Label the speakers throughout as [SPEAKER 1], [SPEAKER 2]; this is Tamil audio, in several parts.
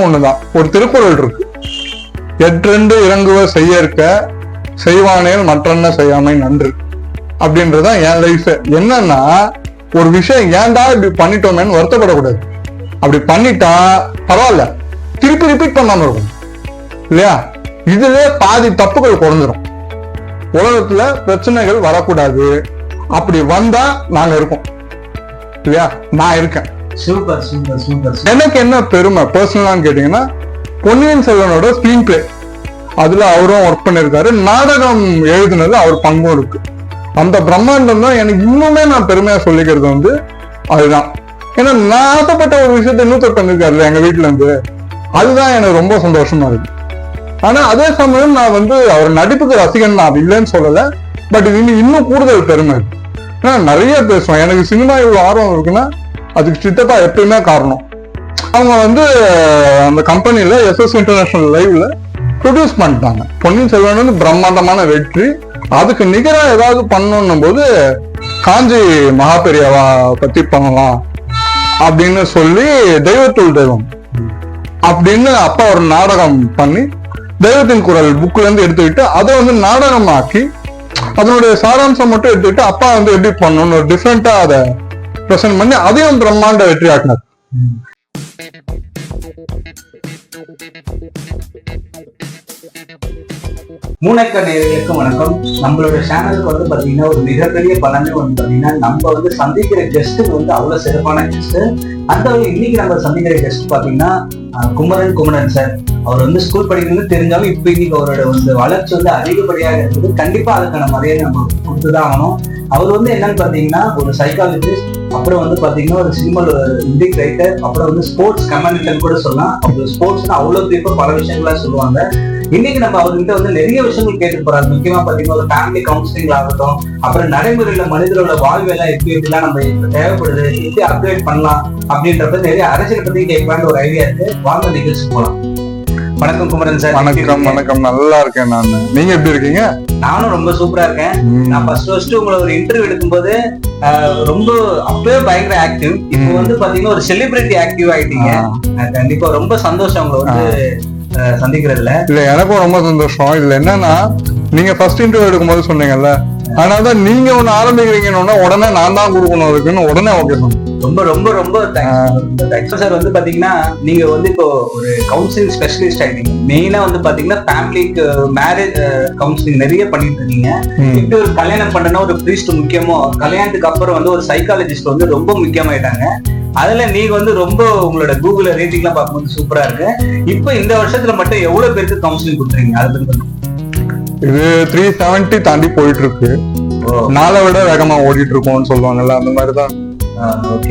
[SPEAKER 1] ஒண்ணுதான். ஒரு திருக்குறள் இருக்கு, எற்றென்று இறங்குவ செய்ய இருக்க செய்வானேல் மற்றென்ன செய்யாமை நன்று அப்படின்றதான் என் லைஃப். என்னன்னா ஒரு விஷயம் ஏன்டா இப்படி பண்ணிட்டோமேன்னு வருத்தப்படக்கூடாது. அப்படி பண்ணிட்டா பரவாயில்ல, திருப்பி ரிப்பீட் பண்ணாம இருக்கும் இல்லையா? இதுல பாதி தப்புகள் குறைஞ்சிரும். உலகத்துல பிரச்சனைகள் வரக்கூடாது. அப்படி வந்தா நாங்க இருக்கோம் இல்லையா? நான் இருக்கேன்.
[SPEAKER 2] Super super super.
[SPEAKER 1] எனக்கு என்ன பெருமை பர்சனலான்னு கேட்டீங்கன்னா, பொன்னியின் செல்வனோட ஸ்கிரீன் பிளே அதுல அவரும் ஒர்க் பண்ணிருக்காரு. நாடகம் எழுதுனது அவர் பங்கும் இருக்கு. அந்த பிரம்மாண்டம் தான் எனக்கு இன்னுமே நான் பெருமையா சொல்லிக்கிறது வந்து அதுதான். ஏன்னா நான் ஆசைப்பட்ட ஒரு விஷயத்த இன்னொருத்தர் பண்ணிருக்காருல்ல எங்க வீட்டுல இருந்து, அதுதான் எனக்கு ரொம்ப சந்தோஷமா இருக்கு. ஆனா அதே சமயம் நான் வந்து அவர் நடிப்புக்கு ரசிகன் தான், அது இல்லைன்னு சொல்லல. பட் இது இன்னும் கூடுதல் பெருமை இருக்கு. ஏன்னா நிறைய பேசுவேன், எனக்கு சினிமா இவ்வளவு ஆர்வம் இருக்குன்னா அதுக்கு சித்தப்பா எப்பயுமே காரணம். அவங்க வந்து அந்த கம்பெனில SS இன்டர்நேஷனல் லைவ்ல ப்ரொடியூஸ் பண்ணிட்டாங்க. பொன்னியின் செல்வன் வந்து பிரம்மாண்டமான வெற்றி. அதுக்கு நிகரா ஏதாவது பண்ணணும் போது காஞ்சி மகாபெரியவா பத்தி பண்ணலாம் அப்படின்னு சொல்லி தெய்வத்துள் தெய்வம் அப்படின்னு அப்பா ஒரு நாடகம் பண்ணி தெய்வத்தின் குரல் புக்ல இருந்து எடுத்துக்கிட்டு அதை வந்து நாடகமாக்கி அதனுடைய சாராம்சம் மட்டும் எடுத்துக்கிட்டு அப்பா வந்து எப்படி பண்ணணும் ஒரு டிஃப்ரெண்டா அதை பிரசன்ட் பண்ணி அதையும் பிரம்மாண்ட வெற்றி ஆக்கினார்.
[SPEAKER 2] மூனைக்க நேயர்களுக்கு வணக்கம். நம்மளோட சேனலுக்கு வந்து பாத்தீங்கன்னா ஒரு மிகப்பெரிய பலனே வந்து பாத்தீங்கன்னா நம்ம வந்து சந்திக்கிற கெஸ்ட் வந்து அவ்வளவு சிறப்பான கெஸ்ட். அந்த இன்னைக்கு நம்ம சந்திக்கிற கெஸ்ட் பாத்தீங்கன்னா குமரன் சார். அவர் வந்து ஸ்கூல் படிக்கிறது தெரிஞ்சாலும் இப்ப இன்னைக்கு அவரோட வந்து வளர்ச்சி வந்து அதிகப்படியாக இருக்குது. கண்டிப்பா அதுக்கான மரியாதை நம்ம கொடுத்துதான் ஆகணும். அவர் வந்து என்னன்னு பாத்தீங்கன்னா ஒரு சைக்காலஜிஸ்ட், அப்புறம் வந்து பாத்தீங்கன்னா ஒரு சினிமால மியூசிக் ரைட்டர், அப்புறம் வந்து ஸ்போர்ட்ஸ் கமெண்டேட்டர் கூட சொல்லலாம். அப்புறம் ஸ்போர்ட்ஸ் அவ்வளவு பேப்ப பல விஷயங்களா சொல்லுவாங்க. இன்னைக்கு நம்ம அவர்கிட்ட வந்து நிறைய விஷயங்கள் கேட்டு போறாரு. முக்கியமா பாத்தீங்கன்னா ஒரு ஃபேமிலி கவுன்சிலிங் ஆகட்டும், அப்புறம் நடைமுறையில மனிதரோட வாழ்வெல்லாம் எப்படிலாம் நம்ம தேவைப்படுது, எப்படி அப்கிரேட் பண்ணலாம் அப்படின்றப்ப நிறைய அரசியல் பத்தி கேட்கலான்னு ஒரு ஐடியா இருக்கு. வாங்க நிகழ்ச்சி போலாம். வணக்கம் குமரன் சார்.
[SPEAKER 1] வணக்கம் வணக்கம், நல்லா இருக்கேன் நான். நீங்க எப்படி இருக்கீங்க?
[SPEAKER 2] நானும் ரொம்ப சூப்பரா இருக்கேன். நான் ஃபர்ஸ்ட் உங்களை ஒரு இன்டர்வியூ எடுக்கும்போது ரொம்ப அப்பவே பயங்கர ஆக்டிவ், இப்போ வந்து பாத்தீங்கன்னா ஒரு செலிபிரிட்டி ஆக்டிவ் ஆயிட்டீங்க. கண்டிப்பா ரொம்ப சந்தோஷம் உங்களை வந்து சந்திக்கிறதுல. இல்ல
[SPEAKER 1] எனக்கும் ரொம்ப சந்தோஷம். இதுல என்னன்னா நீங்க ஃபர்ஸ்ட் இன்டர்வியூ எடுக்கும்போது சொன்னீங்கல்ல, அதனாலதான் நீங்க ஒண்ணு ஆரம்பிக்கிறீங்கன்னா உடனே நான் தான் கொடுக்கணும் இருக்குன்னு உடனே ஓகே சொன்னேன்.
[SPEAKER 2] ரொம்ப ரொம்ப ரொம்ப தேங்க்ஸ் சார். வந்து பாத்தீங்கன்னா நீங்க வந்து இப்போ ஒரு கவுன்சிலிங் ஸ்பெஷலிஸ்ட் ஆயிட்டீங்க. மெயினா வந்து பாத்தீங்கன்னா ஃபேமிலிக்கு மேரேஜ் கவுன்சிலிங் நிறைய பண்ணிட்டு இருக்கீங்க. இப்படி ஒரு கல்யாணம் பண்ணனா ஒரு ப்ரீஸ்ட் முக்கியமோ, கல்யாணத்துக்கு அப்புறம் வந்து ஒரு சைக்காலஜிஸ்ட் வந்து ரொம்ப முக்கியமாயிட்டாங்க. அதுல நீங்க வந்து ரொம்ப உங்களோட கூகுள் ரேட்டிங் எல்லாம் பார்க்கும்போது சூப்பரா இருக்கு. இப்போ இந்த வருஷத்துல மட்டும் எவ்வளவு பேருக்கு கவுன்சிலிங் கொடுத்துறீங்க? அதை பத்தி
[SPEAKER 1] இது 370 தாண்டி போயிட்டு இருக்கு. நாளை விட வேகமா ஓடிட்டு இருக்கோம்னு சொல்லுவாங்கல்ல, அந்த மாதிரிதான்.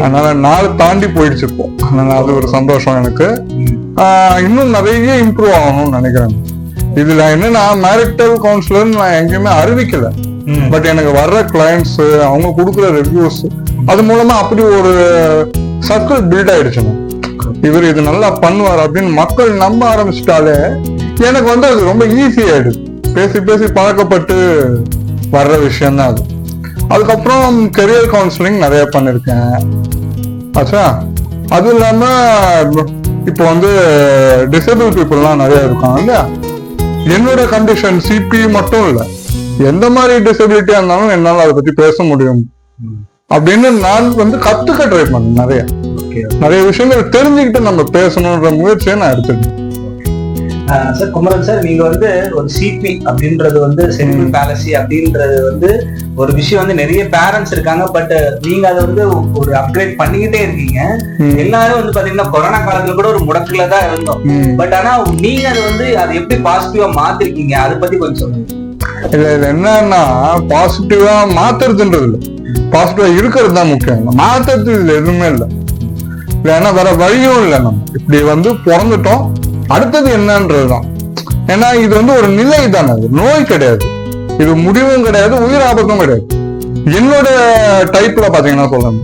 [SPEAKER 1] அதனால நாலு தாண்டி போயிடுச்சு இப்போ. அதனால அது ஒரு சந்தோஷம் எனக்கு. இன்னும் நிறைய இம்ப்ரூவ் ஆகணும்னு நினைக்கிறேன். இதுல என்னன்னா மேரிட்டல் கவுன்சிலர் நான் எங்கேயுமே அறிவிக்கல. பட் எனக்கு வர்ற கிளைண்ட்ஸ், அவங்க கொடுக்குற ரிவ்யூஸ், அது மூலமா அப்படி ஒரு சர்க்கிள் பில்ட் ஆயிடுச்சுங்க. இவர் இது நல்லா பண்ணுவார் அப்படின்னு மக்கள் நம்ப ஆரம்பிச்சிட்டாலே எனக்கு வந்து அது ரொம்ப ஈஸி ஆயிடுது. பேசி பேசி பழக்கப்பட்டு வர்ற விஷயம் தான் அது. அதுக்கப்புறம் கெரியர் கவுன்சிலிங் நிறைய பண்ணிருக்கேன். ஆச்சா, அது இல்லாம இப்போ வந்து டிசேபிள் பீப்புள்லாம் நிறைய இருக்காங்க இல்லையா? என்னோட கண்டிஷன் சிபி மட்டும் இல்ல, எந்த மாதிரி டிசபிலிட்டியா இருந்தாலும் என்னால அதை பத்தி பேச முடியும் அப்படின்னு நான் வந்து கத்துக்க ட்ரை பண்ணேன். நிறைய விஷயங்கள் தெரிஞ்சுக்கிட்டு நம்ம பேசணும்ன்ற முயற்சியை நான் எடுத்துக்கிட்டேன்.
[SPEAKER 2] சார் குமரன் சார், நீங்க வந்து ஒரு சிபி அப்படின்றது வந்து செரிபிரல் பாலசி அப்படின்றது வந்து ஒரு விஷயம் வந்து நிறைய பேரண்ட்ஸ் இருக்காங்க. பட் நீங்க அதை வந்து ஒரு அப்கிரேட் பண்ணிக்கிட்டே இருக்கீங்க. எல்லாரும் வந்து பாத்தீங்கன்னா கொரோனா காலத்துல கூட ஒரு முடக்குல தான் இருந்தோம். பட் ஆனா நீங்க அதை வந்து அதை எப்படி பாசிட்டிவா மாத்திருக்கீங்க, அதை பத்தி கொஞ்சம் சொல்லுங்க.
[SPEAKER 1] இல்ல என்னன்னா பாசிட்டிவா மாத்துறதுன்றது இல்லை, பாசிட்டிவா இருக்கிறது தான் முக்கியம். மாத்துறது இதுல எதுவுமே இல்லை. ஏன்னா வேற வழியும் இல்லை. நம்ம இப்படி வந்து பிறந்துட்டோம், அடுத்தது என்னன்றதுதான். ஏன்னா இது வந்து ஒரு நிலை தானே, அது நோய் கிடையாது, இது முடிவும் கிடையாது, உயிர் ஆபத்தும் கிடையாது. என்னோட டைப்ல பாத்தீங்கன்னா சொல்லணும்,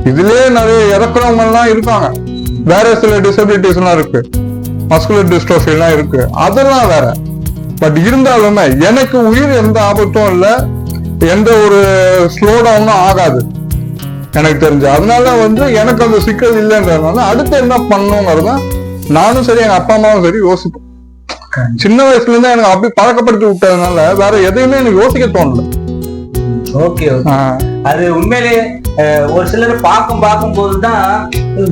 [SPEAKER 1] இதுலயே நிறைய இறக்குறவங்க எல்லாம் இருக்காங்க. வேற சில டிசபிலிட்டிஸ் எல்லாம் இருக்கு, மஸ்குலர் டிஸ்ட்ரோஃபி எல்லாம் இருக்கு, அதெல்லாம் வேற. பட் இருந்தாலுமே எனக்கு உயிர் எந்த ஆபத்தும் இல்லை, எந்த ஒரு ஸ்லோ டவுனும் ஆகாது எனக்கு தெரிஞ்சு. அதனால வந்து எனக்கு அந்த சிக்கல் இல்லைன்றதுனால அடுத்து என்ன பண்ணுங்கிறத நானும் சரி எங்க அப்பா அம்மாவும் சரி யோசிப்போம். சின்ன வயசுல இருந்து எனக்கு அப்படி பழக்கப்படுத்தி விட்டதுனால வேற எதையுமே எனக்கு யோசிக்க தோணல.
[SPEAKER 2] ஓகே, அது உண்மையிலேயே ஒரு சிலர் பார்க்கும் போதுதான்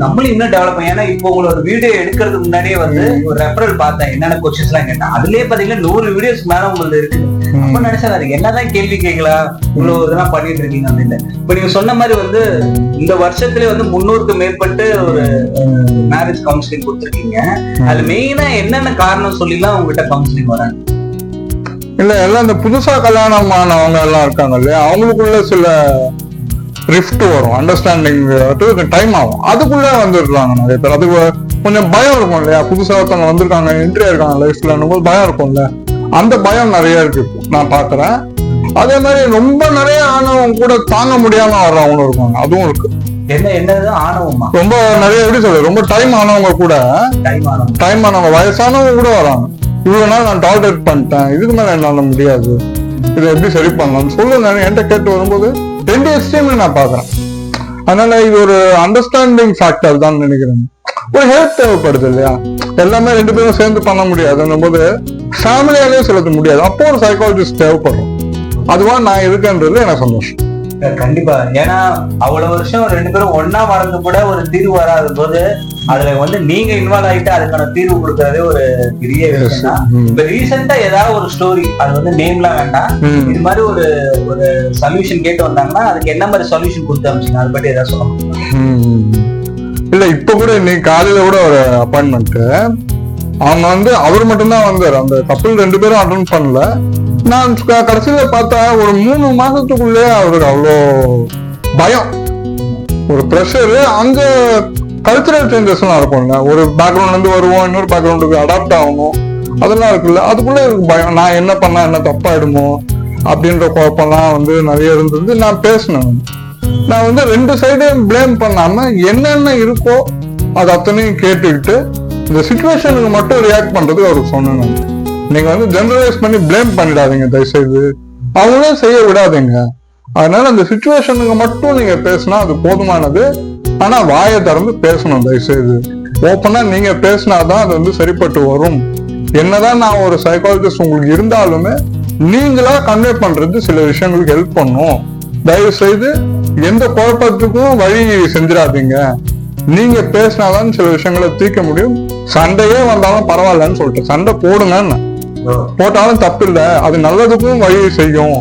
[SPEAKER 2] நம்மளும் இன்னும் டெவலப். ஏன்னா இப்போ உங்களோட வீடியோ எடுக்கிறதுக்கு முன்னாடியே வந்து ஒரு ரெஃபரல் பார்த்தேன், என்னென்ன கொஸ்டின்ஸ் எல்லாம் கேட்டேன். அதுலயே பாத்தீங்கன்னா 100 வீடியோஸ் மேல உங்களுக்கு இருக்கு. அப்ப நினைச்சா அது என்னதான் கேள்வி கேட்கலாம், இவ்வளவு இதெல்லாம் பண்ணிட்டு இருக்கீங்க அப்படின்னு. இப்ப நீங்க சொன்ன மாதிரி வந்து இந்த வருஷத்துல வந்து 300க்கு மேற்பட்டு ஒரு மேரேஜ் கவுன்சிலிங் கொடுத்துருக்கீங்க. அது மெயினா என்னென்ன காரணம் சொல்லிலாம் உங்ககிட்ட கவுன்சிலிங் வராங்க?
[SPEAKER 1] இல்ல எல்லாம் இந்த புதுசா கல்யாணம் ஆனவங்க எல்லாம் இருக்காங்க இல்லையா, அவங்களுக்குள்ள சில ரிஃப்ட் வரும், அண்டர்ஸ்டாண்டிங் டைம் ஆகும். அதுக்குள்ள வந்துடுறாங்க நிறைய பேர். அதுக்கு கொஞ்சம் பயம் இருக்கும் இல்லையா, புதுசா ஒருத்தவங்க வந்திருக்காங்க, என்ட்ரி ஆயிருக்காங்க லைஃப்ல, போது பயம் இருக்கும்ல. அந்த பயம் நிறைய இருக்கு நான் பாக்குறேன். அதே மாதிரி ரொம்ப நிறைய ஆணவம் கூட தாங்க முடியாம வர்றவங்களும் இருக்காங்க, அதுவும் இருக்கு.
[SPEAKER 2] என்னது ஆணவமா? ரொம்ப
[SPEAKER 1] நிறைய எப்படி சொல்றது, ரொம்ப டைம் ஆனவங்க கூட, டைம் ஆனவங்க வயசானவங்க கூட வராங்க. இவ்வளவு நாள் நான் டாலரேட் பண்ணிட்டேன், இதுக்கு மேல என்னால முடியாது, இதை எப்படி சரி பண்ணலாம்னு சொல்லுங்க என்கிட்ட கேட்டு வரும்போது 2 எக்ஸ்ட்ரீம்ல நான் பாக்குறேன். அதனால இது ஒரு அண்டர்ஸ்டாண்டிங் ஃபேக்டர் தான் நினைக்கிறேன். ஒரு ஹெல்ப் தேவைப்படுது இல்லையா, எல்லாமே 2 பேரும் சேர்ந்து பண்ண முடியாதுன்னும் போது ஃபேமிலியாலே செலுத்த முடியாது. அப்போ ஒரு சைக்காலஜிஸ்ட் தேவைப்படும். அதுவா நான் இருக்கேன்றது எனக்கு சந்தோஷம்.
[SPEAKER 2] கண்டிப்பா. ஏன்னா அவ்வளவு வருஷம் 2 பேரும் ஒன்னா வளர்ந்து கூட ஒரு தீர்வு வராத போது அதுல வந்து நீங்க இன்வால்வ் ஆகிட்டு அதுக்கான தீர்வு கொடுக்கறதே ஒரு பெரிய விஷயம் தான். இப்ப ரீசெண்டா ஏதாவது ஒரு ஸ்டோரி, அது வந்து நேம்லாம் வேண்டாம், இது மாதிரி ஒரு ஒரு சொல்யூஷன் கேட்டு வந்தாங்கன்னா அதுக்கு என்ன மாதிரி சொல்யூஷன் கொடுத்து அனுப்பிச்சீங்க, அதை பத்தி ஏதாவது சொல்லணும்?
[SPEAKER 1] இல்ல இப்ப கூட இன்னைக்கு காலையில கூட ஒரு அப்பாயின்மெண்ட், அவங்க வந்து அவர் மட்டும்தான் வந்தாரு, அந்த கப்பல் 2 பேரும் அட்டென்ட் பண்ணல. நான் கடைசியில பார்த்தா ஒரு 3 மாசத்துக்குள்ளே அவருக்கு அவ்வளோ பயம், ஒரு ப்ரெஷர். அங்க கல்ச்சரல் சேஞ்சஸ் எல்லாம் இருக்கும்ல, ஒரு பேக்ரவுண்ட்ல இருந்து வருவோம், இன்னொரு பேக்ரவுண்டுக்கு அடாப்ட் ஆகணும், அதெல்லாம் இருக்குல்ல. அதுக்குள்ள எனக்கு பயம், நான் என்ன பண்ணா என்ன தப்பாயிடுமோ அப்படின்ற குழப்பம்லாம் வந்து நிறைய இருந்தது. நான் பேசினேன், நான் வந்து 2 சைடையும் பிளேம் பண்ணாம என்னென்ன இருக்கோ அது அத்தனையும் கேட்டுக்கிட்டு இந்த சிச்சுவேஷனுக்கு மட்டும் ரியாக்ட் பண்றதுக்கு அவருக்கு சொன்னேன். நீங்க வந்து ஜெனரலைஸ் பண்ணி பிளேம் பண்ணிடாதீங்க தயவுசெய்து, அவங்களே செய்ய விடாதீங்க. அதனால அந்த சிச்சுவேஷனுக்கு மட்டும் நீங்க பேசினா அது போதுமானது. ஆனா வாயை திறந்து பேசணும் தயவுசெய்து. ஓப்பனா நீங்க பேசினாதான் அது வந்து சரிப்பட்டு வரும். என்னதான் நான் ஒரு சைக்காலஜிஸ்ட் உங்களுக்கு இருந்தாலுமே நீங்களா கன்வே பண்றது சில விஷயங்களுக்கு ஹெல்ப் பண்ணும். தயவு செய்து எந்த குழப்பத்துக்கும் வழி செஞ்சிடாதீங்க. நீங்க பேசினாதான் சில விஷயங்களை தீர்க்க முடியும். சண்டையே வந்தாலும் பரவாயில்லன்னு சொல்லிட்டு சண்டை போடுங்கன்னு, போட்டாலும் தப்பு இல்லை, அது நல்லதுக்கும் வழி செய்யும்.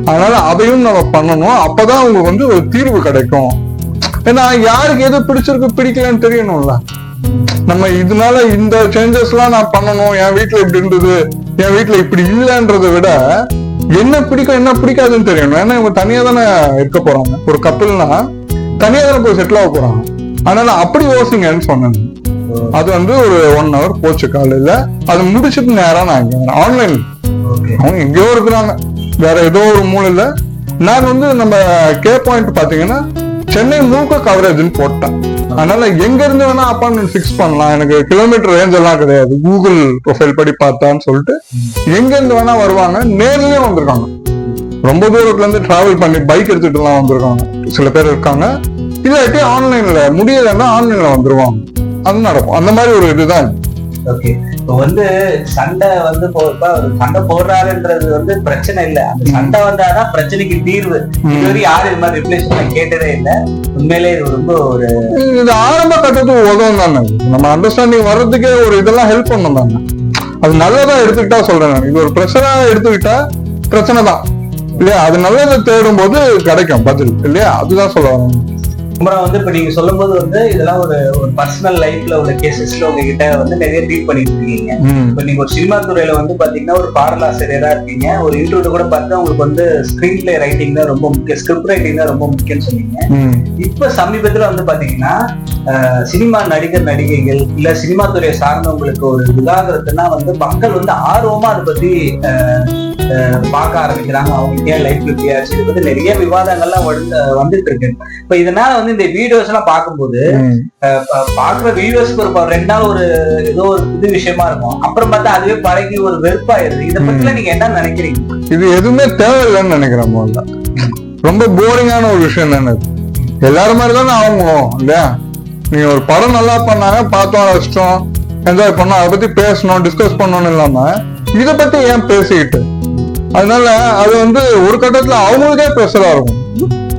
[SPEAKER 1] அதனால அதையும் நம்ம பண்ணணும். அப்பதான் உங்களுக்கு வந்து ஒரு தீர்வு கிடைக்கும். ஏன்னா யாருக்கு எது பிடிச்சிருக்கு பிடிக்கலன்னு தெரியணும்ல. நம்ம இதனால இந்த சேஞ்சஸ் எல்லாம் நான் பண்ணணும், என் வீட்டுல இப்படி இருந்தது, என் வீட்டுல இப்படி இல்லைன்றதை விட என்ன பிடிக்கும் என்ன பிடிக்காதுன்னு தெரியணும். ஏன்னா இவங்க தனியா தானே இருக்க போறாங்க, ஒரு கப்பல்னா தனியா தானே போய் செட்டில் ஆக போறாங்க. அதனால அப்படி யோசிங்கன்னு சொன்னேன். அது வந்து ஒரு 1 hour போச்சு காலையில. அது முடிச்சுட்டு நேரா நான் ஆன்லைன், அவங்க எங்கேயோ இருக்கிறாங்க வேற ஏதோ ஒரு மூலையில. நான் வந்து நம்ம கே பாயிண்ட் பாத்தீங்கன்னா சென்னை முழுக்க கவரேஜ்னு போட்டேன். அதனால எங்க இருந்து வேணா அப்பாயின்மெண்ட் ஃபிக்ஸ் பண்ணலாம், எனக்கு கிலோமீட்டர் ரேஞ்ச் எல்லாம் கிடையாது, கூகுள் ப்ரொஃபைல் படி பார்த்தான்னு சொல்லிட்டு எங்க இருந்து வேணா வருவாங்க. நேர்லயே வந்திருக்காங்க, ரொம்ப தூரத்துல இருந்து டிராவல் பண்ணி பைக் எடுத்துட்டு எல்லாம் வந்திருக்காங்க சில பேர் இருக்காங்க. இல்லாட்டி ஆன்லைன்ல முடியலன்னா ஆன்லைன்ல வந்துருவாங்க, அது நடக்கும். அந்த மாதிரி ஒரு இதுதான்.
[SPEAKER 2] ஓகே, இப்போ வந்து சண்டை வந்து சண்டை போடுறாருன்றது வந்து பிரச்சனை இல்லை, அந்த சண்டை வந்தாதான் பிரச்சனைக்கு தீர்வு. இதுவரை யாரும் இது மாதிரி ரிப்ளேஸ்மெண்ட் கேட்டதே இல்லை. உண்மையிலே இது ரொம்ப ஒரு இது
[SPEAKER 1] ஆரம்ப கட்டத்துக்கு உதவும் தானே, நம்ம அண்டர்ஸ்டாண்டிங் வர்றதுக்கே ஒரு இதெல்லாம் ஹெல்ப் பண்ணும் தானே. அது நல்லதா எடுத்துக்கிட்டா சொல்றேன் நான். இது ஒரு பிரச்சனை எடுத்துக்கிட்டா பிரச்சனை தான் இல்லையா, அது நல்லதை தேடும் போது கிடைக்கும் பதில் இல்லையா, அதுதான் சொல்ல வரேன்.
[SPEAKER 2] அப்புறம் வந்து இப்ப நீங்க சொல்லும் போது வந்து இதெல்லாம் ஒரு பர்சனல் லைஃப்ல உள்ள கேசஸ்ல உங்ககிட்ட வந்து நிறைய ட்ரீட் பண்ணிட்டு இருக்கீங்க. இப்ப நீங்க ஒரு சினிமா துறையில வந்து பாத்தீங்கன்னா ஒரு பாடலாசிரியரா இருக்கீங்க. ஒரு இன்டர்வியூ கூட பார்த்தா உங்களுக்கு வந்து ஸ்கிரீன் பிளே ரைட்டிங் தான் ரொம்ப முக்கியம், ஸ்கிரிப்ட் ரைட்டிங் தான் ரொம்ப முக்கியம்னு சொன்னீங்க. இப்ப சமீபத்துல வந்து பாத்தீங்கன்னா சினிமா நடிகர் நடிகைகள் இல்ல சினிமா துறையை சார்ந்தவங்களுக்கு ஒரு விவாகரத்துனா வந்து மக்கள் வந்து ஆர்வமா அதை பத்தி பார்க்க ஆரம்பிக்கிறாங்க. அவங்களுக்கு ஏன் லைஃப்ல இப்படியாச்சு, இதை பத்தி நிறைய விவாதங்கள்லாம் வந்துட்டு இருக்கு. இப்ப இதனால வந்து இந்த வீடியோஸ் எல்லாம் பார்க்கும்போது பாக்குற வீடியோஸ்க்கு ஒரு 2 நாள் ஒரு ஏதோ ஒரு புது விஷயமா இருக்கும், அப்புறம் பார்த்தா அதுவே பழகி ஒரு வெறுப்பாயிருது. இதை பத்தில நீங்க என்ன நினைக்கிறீங்க?
[SPEAKER 1] இது எதுவுமே தேவையில்லைன்னு நினைக்கிறேன். முதல்ல ரொம்ப போரிங்கான ஒரு விஷயம் தானே. எல்லாரும் மாதிரி தானே ஆகும் இல்லையா. நீங்க ஒரு படம் நல்லா பண்ணாங்க, பார்த்தோம், ரசிச்சோம், என்ஜாய் பண்ணோம், அதை பத்தி பேசணும், டிஸ்கஸ் பண்ணணும்னு இல்லாம இதை பத்தி ஏன் பேசிக்கிட்டு. அதனால அது வந்து ஒரு கட்டத்துல அவங்களுக்கே ப்ரெஷரா இருக்கும்.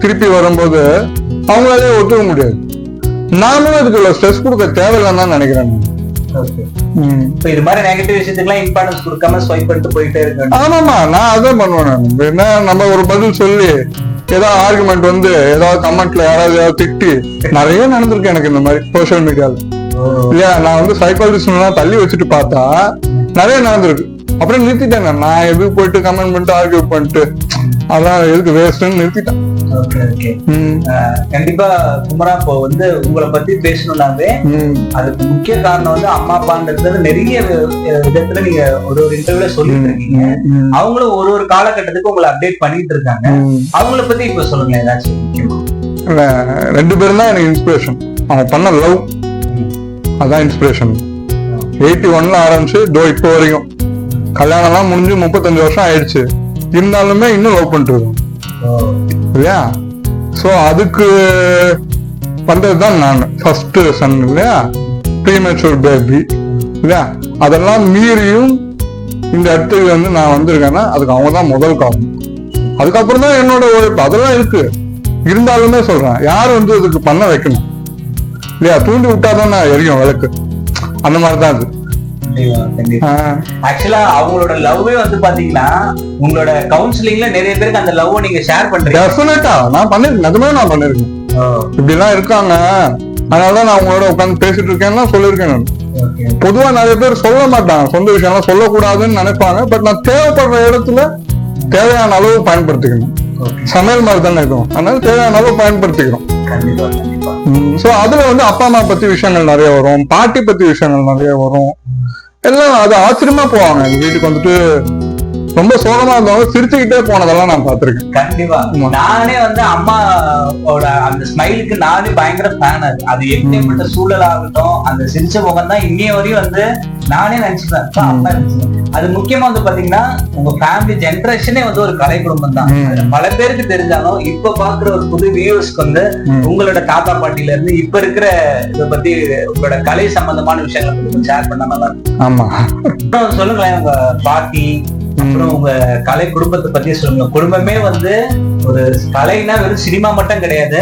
[SPEAKER 1] திருப்பி வரும்போது அவங்களாலே ஒத்துக்க முடியாது. நாமளும் இதுக்கு ஸ்ட்ரெஸ் கொடுக்க தேவையில்லைன்னு தான் நினைக்கிறேன்.
[SPEAKER 2] இது மாதிரி நெகட்டிவ் விஷயத்துக்குலாம் இம்பார்ட்டன்ஸ் கொடுக்காம ஸ்வைப் பண்ணிட்டு போயிட்டே இருக்கேன்.
[SPEAKER 1] ஆமாமா, நான் அதான் பண்ணுவேன். என்ன நம்ம ஒரு பதில் சொல்லி ஏதாவது ஆர்குமெண்ட் வந்து ஏதாவது கமெண்ட்ல யாராவது ஏதாவது திட்டி நிறைய நடந்திருக்கு எனக்கு இந்த மாதிரி சோசியல் மீடியால. இல்லையா, நான் வந்து சைக்காலஜிஸ்ட் தள்ளி வச்சுட்டு பார்த்தா நிறைய நடந்திருக்கு. அப்புறம் நிறுத்திட்டேன். நான் எதுக்கு போயிட்டு கமெண்ட் பண்ணிட்டு ஆர்கியூ பண்ணிட்டு அதான் எதுக்கு வேஸ்ட்னு நிறுத்திட்டேன்.
[SPEAKER 2] கண்டிப்பா குமரா, இப்போ வந்து உங்களை பத்தி பேசணும்னாவே அதுக்கு முக்கிய காரணம் வந்து அம்மா அப்பான்றது நிறைய விதத்துல நீங்க ஒரு இன்டர்வியூல சொல்லிட்டு இருக்கீங்க. அவங்களும் ஒரு காலகட்டத்துக்கு உங்களை அப்டேட் பண்ணிட்டு இருக்காங்க. அவங்கள பத்தி இப்ப சொல்லுங்க ஏதாச்சும் முக்கியமா.
[SPEAKER 1] 2 பேரும் தான் எனக்கு இன்ஸ்பிரேஷன். அவங்க பண்ண லவ் அதான் இன்ஸ்பிரேஷன். 81ல ஆரம்பிச்சு இப்போ வரைக்கும் கல்யாணம் எல்லாம் முடிஞ்சு 35 வருஷம் ஆயிடுச்சு. இருந்தாலுமே இன்னும் லவ் பண்ணிட்டு இருக்கோம் இல்லையா. சோ அதுக்கு பண்றதுதான் நான் ஃபர்ஸ்ட் சன் இல்லையா, ப்ரீமெச்சூர் பேபி இல்லையா. அதெல்லாம் மீறியும் இந்த இடத்துக்கு வந்து நான் வந்திருக்கேன்னா அதுக்கு அவங்க தான் முதல் காரணம். அதுக்கப்புறம் தான் என்னோட உழைப்பு அதெல்லாம் இருக்கு. இருந்தாலுமே சொல்றேன், யார் வந்து இதுக்கு பண்ண வைக்கணும் இல்லையா. தூண்டி விட்டாதான் எரியும் விளக்கு. அந்த மாதிரிதான் அது.
[SPEAKER 2] ஆக்சுவலா அவங்களோட லவ்வே வந்து பாத்தீங்கன்னா உங்களோட கவுன்சிலிங்ல நிறைய பேருக்கு அந்த லவ் நீங்க ஷேர் பண்றீங்க.
[SPEAKER 1] டெஃபினட்டா நான் பண்ணிருக்கேன். நிஜமே நான் பண்ணிருக்கேன். இப்படி எல்லாம் இருக்காங்க, அதனாலதான் நான் உங்களோட உட்காந்து பேசிட்டு இருக்கேன்னா சொல்லியிருக்கேன். நான் பொதுவா நிறைய பேர் சொல்ல மாட்டாங்க, சொந்த விஷயம் எல்லாம் சொல்லக்கூடாதுன்னு நினைப்பாங்க. பட் நான் தேவைப்படுற இடத்துல தேவையான அளவு பயன்படுத்திக்கணும். சமையல் மாதிரி தானே இருக்கும், அதனால தேவையான அளவு பயன்படுத்திக்கிறோம். சோ அதுல வந்து அப்பா அம்மா பத்தி விஷயங்கள் நிறைய வரும், பாட்டி பத்தி விஷயங்கள் நிறைய வரும். எல்லாம் அது ஆச்சரியமா போவாங்க. எங்க வீட்டுக்கு வந்துட்டு ரொம்ப சோகமா இருந்தவங்க சிரிச்சுக்கிட்டே போனதெல்லாம் நான் பாத்திருக்கேன்.
[SPEAKER 2] கண்டிப்பா நானே வந்து அம்மாவோட அந்த ஸ்மைலுக்கு நானே பயங்கர ஃபேன். அது எப்படிப்பட்ட சூழல் ஆகட்டும், அந்த சிரிச்ச முகம் தான் இன்னைய வரையும் வந்து நானே நினைச்சுப்பேன். அது முக்கியமா வந்து பாத்தீங்கன்னா உங்க ஃபேமிலி ஜெனரேஷனே வந்து ஒரு கலை குடும்பம் தான். பல பேருக்கு தெரிஞ்சாலும் இப்ப பாக்குற ஒரு புது வியூவர்ஸ்க்கு வந்து உங்களோட தாத்தா பாட்டில இருந்து இப்ப இருக்கிற இதை பத்தி உங்களோட கலை சம்பந்தமான விஷயங்களை ஷேர் பண்ணா நல்லா இருக்கும்.
[SPEAKER 1] ஆமா,
[SPEAKER 2] சொல்லுங்களேன் உங்க பாட்டி அப்புறம் உங்க கலை குடும்பத்தை பத்தி சொல்லுங்க. குடும்பமே வந்து ஒரு கலைனா வெறும் சினிமா மட்டும் கிடையாது,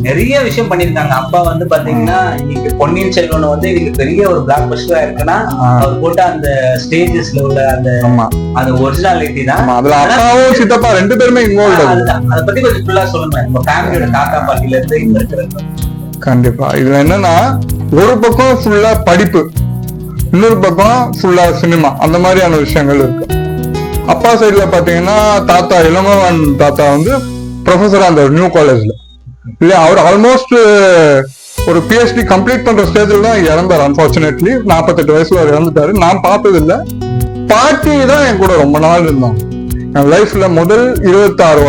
[SPEAKER 2] நிறைய விஷயம் பண்ணிருக்காங்க. அப்பா வந்து பாத்தீங்கன்னா இன்னைக்கு பொன்னியின் செல்வன் வந்து இன்னைக்கு பெரிய ஒரு பிளாக் பஸ்டரா இருக்குன்னா அவர் போட்ட அந்த ஸ்டேஜஸ்ல உள்ள அந்த ஒரிஜினாலிட்டி தான்.
[SPEAKER 1] சித்தப்பா 2 பேருமே
[SPEAKER 2] அதை பத்தி கொஞ்சம் ஃபுல்லா சொல்லுங்க. உங்க ஃபேமிலியோட தாத்தா பாட்டில இருந்து இங்க இருக்கிறது.
[SPEAKER 1] கண்டிப்பா இதுல என்னன்னா, ஒரு பக்கம் ஃபுல்லா படிப்பு, இன்னொரு பக்கம் ஃபுல்லா சினிமா, அந்த மாதிரியான விஷயங்கள் இருக்கு. அப்பா சைட்ல பாத்தீங்கன்னா தாத்தா இளமவன் தாத்தா வந்து ப்ரொஃபஸரா அந்த நியூ காலேஜ்ல இல்லையா. அவர் ஆல்மோஸ்ட் ஒரு PhD கம்ப்ளீட் பண்ற ஸ்டேஜ்ல தான் இறந்தார். அன்பார்ச்சுனேட்லி 48 வயசுல அவர் இறந்துட்டாரு. நான் பார்த்தது இல்லை. பாட்டி தான் என் கூட ரொம்ப நாள் இருந்தாங்க. என் லைஃப்ல முதல் 27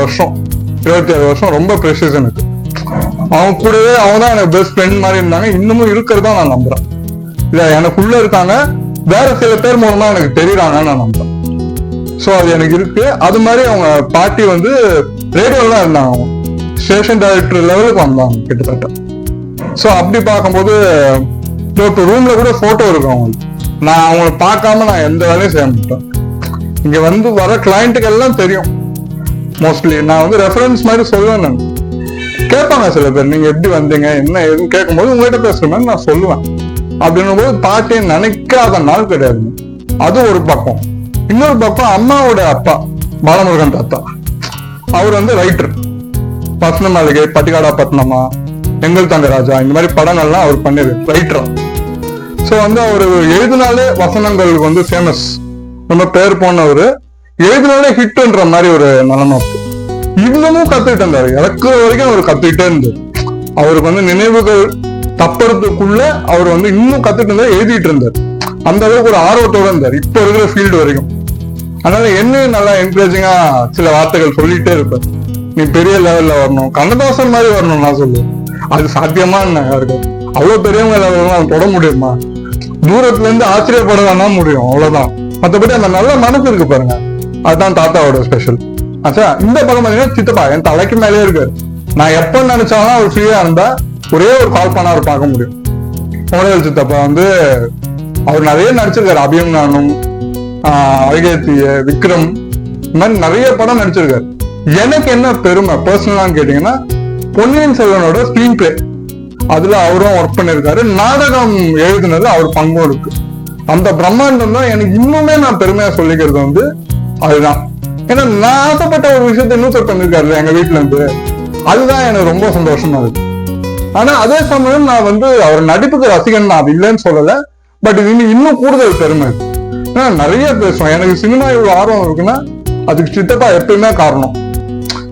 [SPEAKER 1] வருஷம் ரொம்ப ப்ரெஷியஸ் எனக்கு. அவங்க கூடவே அவங்க தான் எனக்கு பெஸ்ட் ஃப்ரெண்ட் மாதிரி இருந்தாங்க. இன்னமும் இருக்கிறதா நான் நம்புறேன். இல்ல எனக்குள்ள இருக்காங்க, வேற சில பேர் மூலமா எனக்கு தெரியுறாங்கன்னு நான் நம்புறேன். சோ அது எனக்கு இருக்கு. அது மாதிரி அவங்க பாட்டி வந்து ரேடியோல தான் இருந்தாங்க. அவங்க ஸ்டேஷன் டைரக்டர் லெவலுக்கு வந்தாங்க கிட்டத்தட்ட. சோ அப்படி பார்க்கும்போது ரூம்ல கூட போட்டோ இருக்கு அவங்களுக்கு. நான் அவங்களை பார்க்காம நான் எந்த வேலையும் செய்ய மாட்டேன். இங்க வந்து வர கிளைண்ட்டுக்கு எல்லாம் தெரியும். மோஸ்ட்லி நான் வந்து ரெஃபரன்ஸ் மாதிரி சொல்லுவேன். நான் கேட்பாங்க சில பேர், நீங்க எப்படி வந்தீங்க என்ன ஏதுன்னு கேட்கும்போது உங்ககிட்ட பேசுற மாதிரி நான் சொல்லுவேன். அப்படின்னும் போது பாட்டியை நினைக்காத நாள் கிடையாது. அது ஒரு பக்கம். இன்னொரு பக்கம் அம்மாவோட அப்பா பாலமுருகன் தாத்தா, அவர் வந்து ரைட்டர். பத்ன மாளிகை, பட்டிகாடா பத்னமா, எங்கள் தங்க ராஜா, இந்த மாதிரி படங்கள்லாம் அவர் பண்ணிரு ரைட்டரா. சோ வந்து அவர் எழுதினாலே வசனங்களுக்கு வந்து ஃபேமஸ், ரொம்ப பேர் போனவரு. எழுதினாலே ஹிட்ன்ற மாதிரி ஒரு நிலைமை. இன்னமும் கத்துக்கிட்டு இருந்தாரு, இறக்குற வரைக்கும் அவர் கத்துக்கிட்டே இருந்தார். அவருக்கு வந்து நினைவுகள் தப்புறதுக்குள்ள அவர் வந்து இன்னும் கத்துட்டு இருந்தார், எழுதிட்டு இருந்தார். அந்த அளவுக்கு ஒரு ஆர்வத்தோட இருந்தார் இப்ப இருக்கிற ஃபீல்டு வரைக்கும். அதனால என்ன நல்லா என்கரேஜிங்கா சில வார்த்தைகள் சொல்லிட்டே இருப்பார். நீ பெரிய லெவல்ல வரணும், கண்ணதாசன் மாதிரி வரணும் நான் சொல்லுவேன். அது சாத்தியமா இருக்கு? அவ்வளவு பெரியவங்க லெவல்லாம் தொட முடியுமா? தூரத்துல இருந்து ஆச்சரியப்படதான் முடியும், அவ்வளவுதான். மற்றபடி அந்த நல்ல மனசு இருக்கு பாருங்க, அதுதான் தாத்தாவோட ஸ்பெஷல். ஆச்சா, இந்த பக்கம் பாத்தீங்கன்னா சித்தப்பா என் தலைக்கு மேலே இருக்காரு. நான் எப்ப நினைச்சாலும் அவர் ஃப்ரீயா இருந்தா ஒரே ஒரு கால் பண்ண அவர் பார்க்க முடியும். மோடல் சித்தப்பா வந்து அவர் நிறைய நடிச்சிருக்காரு. அபிமன்யும், வைகேத்திய, விக்ரம், இந்த மாதிரி நிறைய படம் நடிச்சிருக்காரு. எனக்கு என்ன பெருமை பர்சனலான்னு கேட்டீங்கன்னா, பொன்னியின் செல்வனோட ஸ்கிரீன் பிளே அதுல அவரும் ஒர்க் பண்ணிருக்காரு. நாடகம் எழுதுனது அவர் பங்கும் இருக்கு. அந்த பிரம்மாண்டம் தான் எனக்கு இன்னுமே நான் பெருமையா சொல்லிக்கிறது வந்து அதுதான். ஏன்னா நான் ஆசைப்பட்ட ஒரு விஷயத்த இன்னொருத்தர் பண்ணிருக்காரு எங்க வீட்டுல இருந்து. அதுதான் எனக்கு ரொம்ப சந்தோஷமா இருக்கு. ஆனா அதே சமயம் நான் வந்து அவர் நடிப்புக்கு ரசிகன் தான், அது இல்லைன்னு சொல்லல. பட் இது இன்னும் கூடுதல் பெருமை. ஏன்னா நிறைய பேசுவோம். எனக்கு சினிமா இவ்வளவு ஆர்வம் இருக்குன்னா அதுக்கு சித்தப்பா எப்பயுமே காரணம்.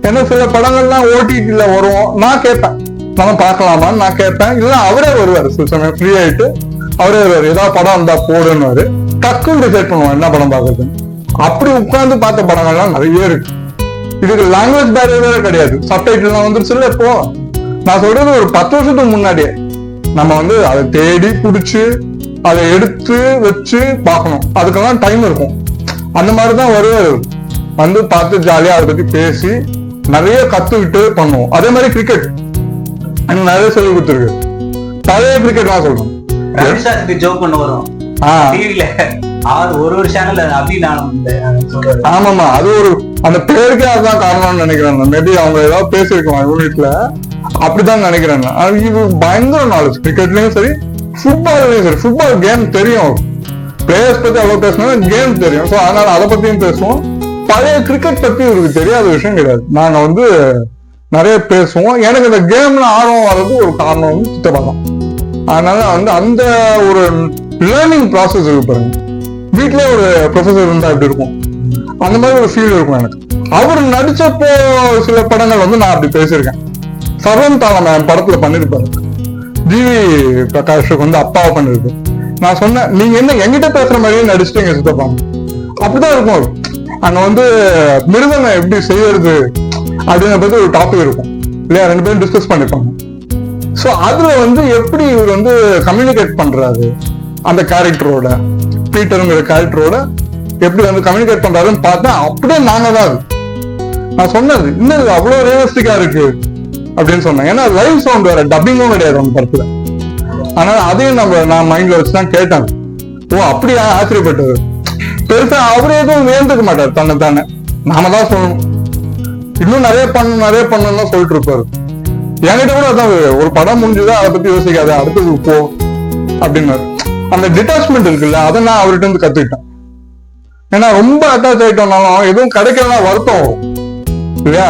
[SPEAKER 1] ஏன்னா சில படங்கள்லாம் ஓடிடில வரும், நான் கேட்பேன் நம்ம பார்க்கலாமான்னு நான் கேட்பேன். இல்ல அவரே வருவாரு சில சமயம் ஃப்ரீ ஆயிட்டு அவரே வருவாரு. ஏதாவது படம் இருந்தா போடுன்னு டக்குன்னு டிசைட் பண்ணுவோம் என்ன படம் பார்க்கறதுன்னு. அப்படி உட்கார்ந்து பார்த்த படங்கள்லாம் நிறைய இருக்கு. இதுக்கு லாங்குவேஜ் பேரியரே கிடையாது. சப்டைட்டில்லாம் வந்துருச்சு இல்ல. இப்போ நான் சொல்றது ஒரு 10 வருஷத்துக்கு முன்னாடியே நம்ம வந்து அதை தேடி பிடிச்சு அதை எடுத்து வச்சு பார்க்கணும். அதுக்கெல்லாம் டைம் இருக்கும். அந்த மாதிரிதான் வருவாரு வந்து பார்த்து ஜாலியா அதை பத்தி பேசி நிறைய கத்துக்கிட்டு பண்ணுவோம். அதே மாதிரி கிரிக்கெட் எனக்கு நிறைய சொல்லி கொடுத்துருக்கு. பழைய கிரிக்கெட் நான் சொல்றேன்.
[SPEAKER 2] ஜோக் பண்ண வரும் ஒரு சேனல்ல
[SPEAKER 1] ஆமாமா, அது ஒரு அந்த பேருக்கே அதுதான் காரணம்னு நினைக்கிறேன். மேபி அவங்க ஏதாவது பேசிருக்கலாம் யூனிட்ல, அப்படிதான் நினைக்கிறேன். இது பயங்கர நாலேஜ் கிரிக்கெட்லயும் சரி ஃபுட்பால்லயும் சரி. ஃபுட்பால் கேம் தெரியும், பிளேயர்ஸ் பத்தி அவ்வளவு பேசணும், கேம் தெரியும். ஸோ அதனால அதை பத்தியும் பேசுவோம். பழைய கிரிக்கெட் பத்தி இவருக்கு தெரியாத விஷயம் கிடையாது. நாங்க வந்து நிறைய பேசுவோம். எனக்கு இந்த கேம்ல ஆர்வம் வர்றது ஒரு காரணம் வந்து சித்தப்பா தான். அதனால வந்து அந்த ஒரு லேர்னிங் ப்ராசஸ் இருக்கு பாருங்க. வீட்லயே ஒரு ப்ரொஃபசர் இருந்தா எப்படி இருக்கும், அந்த மாதிரி ஒரு ஃபீல் இருக்கும் எனக்கு. அவர் நடிச்சப்போ சில படங்கள் வந்து நான் அப்படி பேசியிருக்கேன். சர்வம் தாளம் என் படத்துல பண்ணிருப்பாரு. ஜிவி பிரகாஷுக்கு வந்து அப்பாவை பண்ணிருக்கு. நான் சொன்னேன், நீங்க என்ன என்கிட்ட பேசுற மாதிரியே நடிச்சுட்டு எங்க சித்தப்பாங்க. அப்படிதான் இருக்கும். அங்க வந்து மிருதங்க எப்படி செய்யறது அப்படின்ற பத்தி ஒரு டாபிக் இருக்கும் இல்லையா, 2 பேரும் டிஸ்கஸ் பண்ணிப்பாங்க. சோ அதுல வந்து எப்படி இவர் வந்து கம்யூனிகேட் பண்றாரு அந்த கேரக்டரோட, பீட்டருங்கிற கேரக்டரோட எப்படி வந்து கம்யூனிகேட் பண்றாருன்னு பார்த்தா அப்படியே நாங்க தான் அது. நான் சொன்னது இன்னும் அவ்வளவு ரியலிஸ்டிக்கா இருக்கு அப்படின்னு சொன்னேன். ஏன்னா லைவ் சவுண்ட் வேற, டப்பிங்கும் கிடையாது அந்த படத்துல. அதனால அதையும் நான் மைண்ட்ல வச்சுதான் கேட்டாங்க. ஓ அப்படியா, ஆச்சரியப்பட்டது. பெருசா அவரே எதுவும் வேண்டுக்க மாட்டார் தன்னை தானே, நாம தான் சொல்லணும். இன்னும் நிறைய பண்ணணும் தான் சொல்லிட்டு இருப்பாரு. என்கிட்ட கூட அதான், ஒரு படம் முடிஞ்சுதான் அதை பத்தி யோசிக்காத, அடுத்தது போ அப்படின்னாரு. அந்த டிட்டாச்மெண்ட் இருக்குல்ல, அதை நான் அவர்கிட்ட இருந்து கத்துக்கிட்டேன். ஏன்னா ரொம்ப அட்டாச் ஆயிட்டோம்னாலும் எதுவும் கிடைக்கலாம் வருத்தம் வரும் இல்லையா.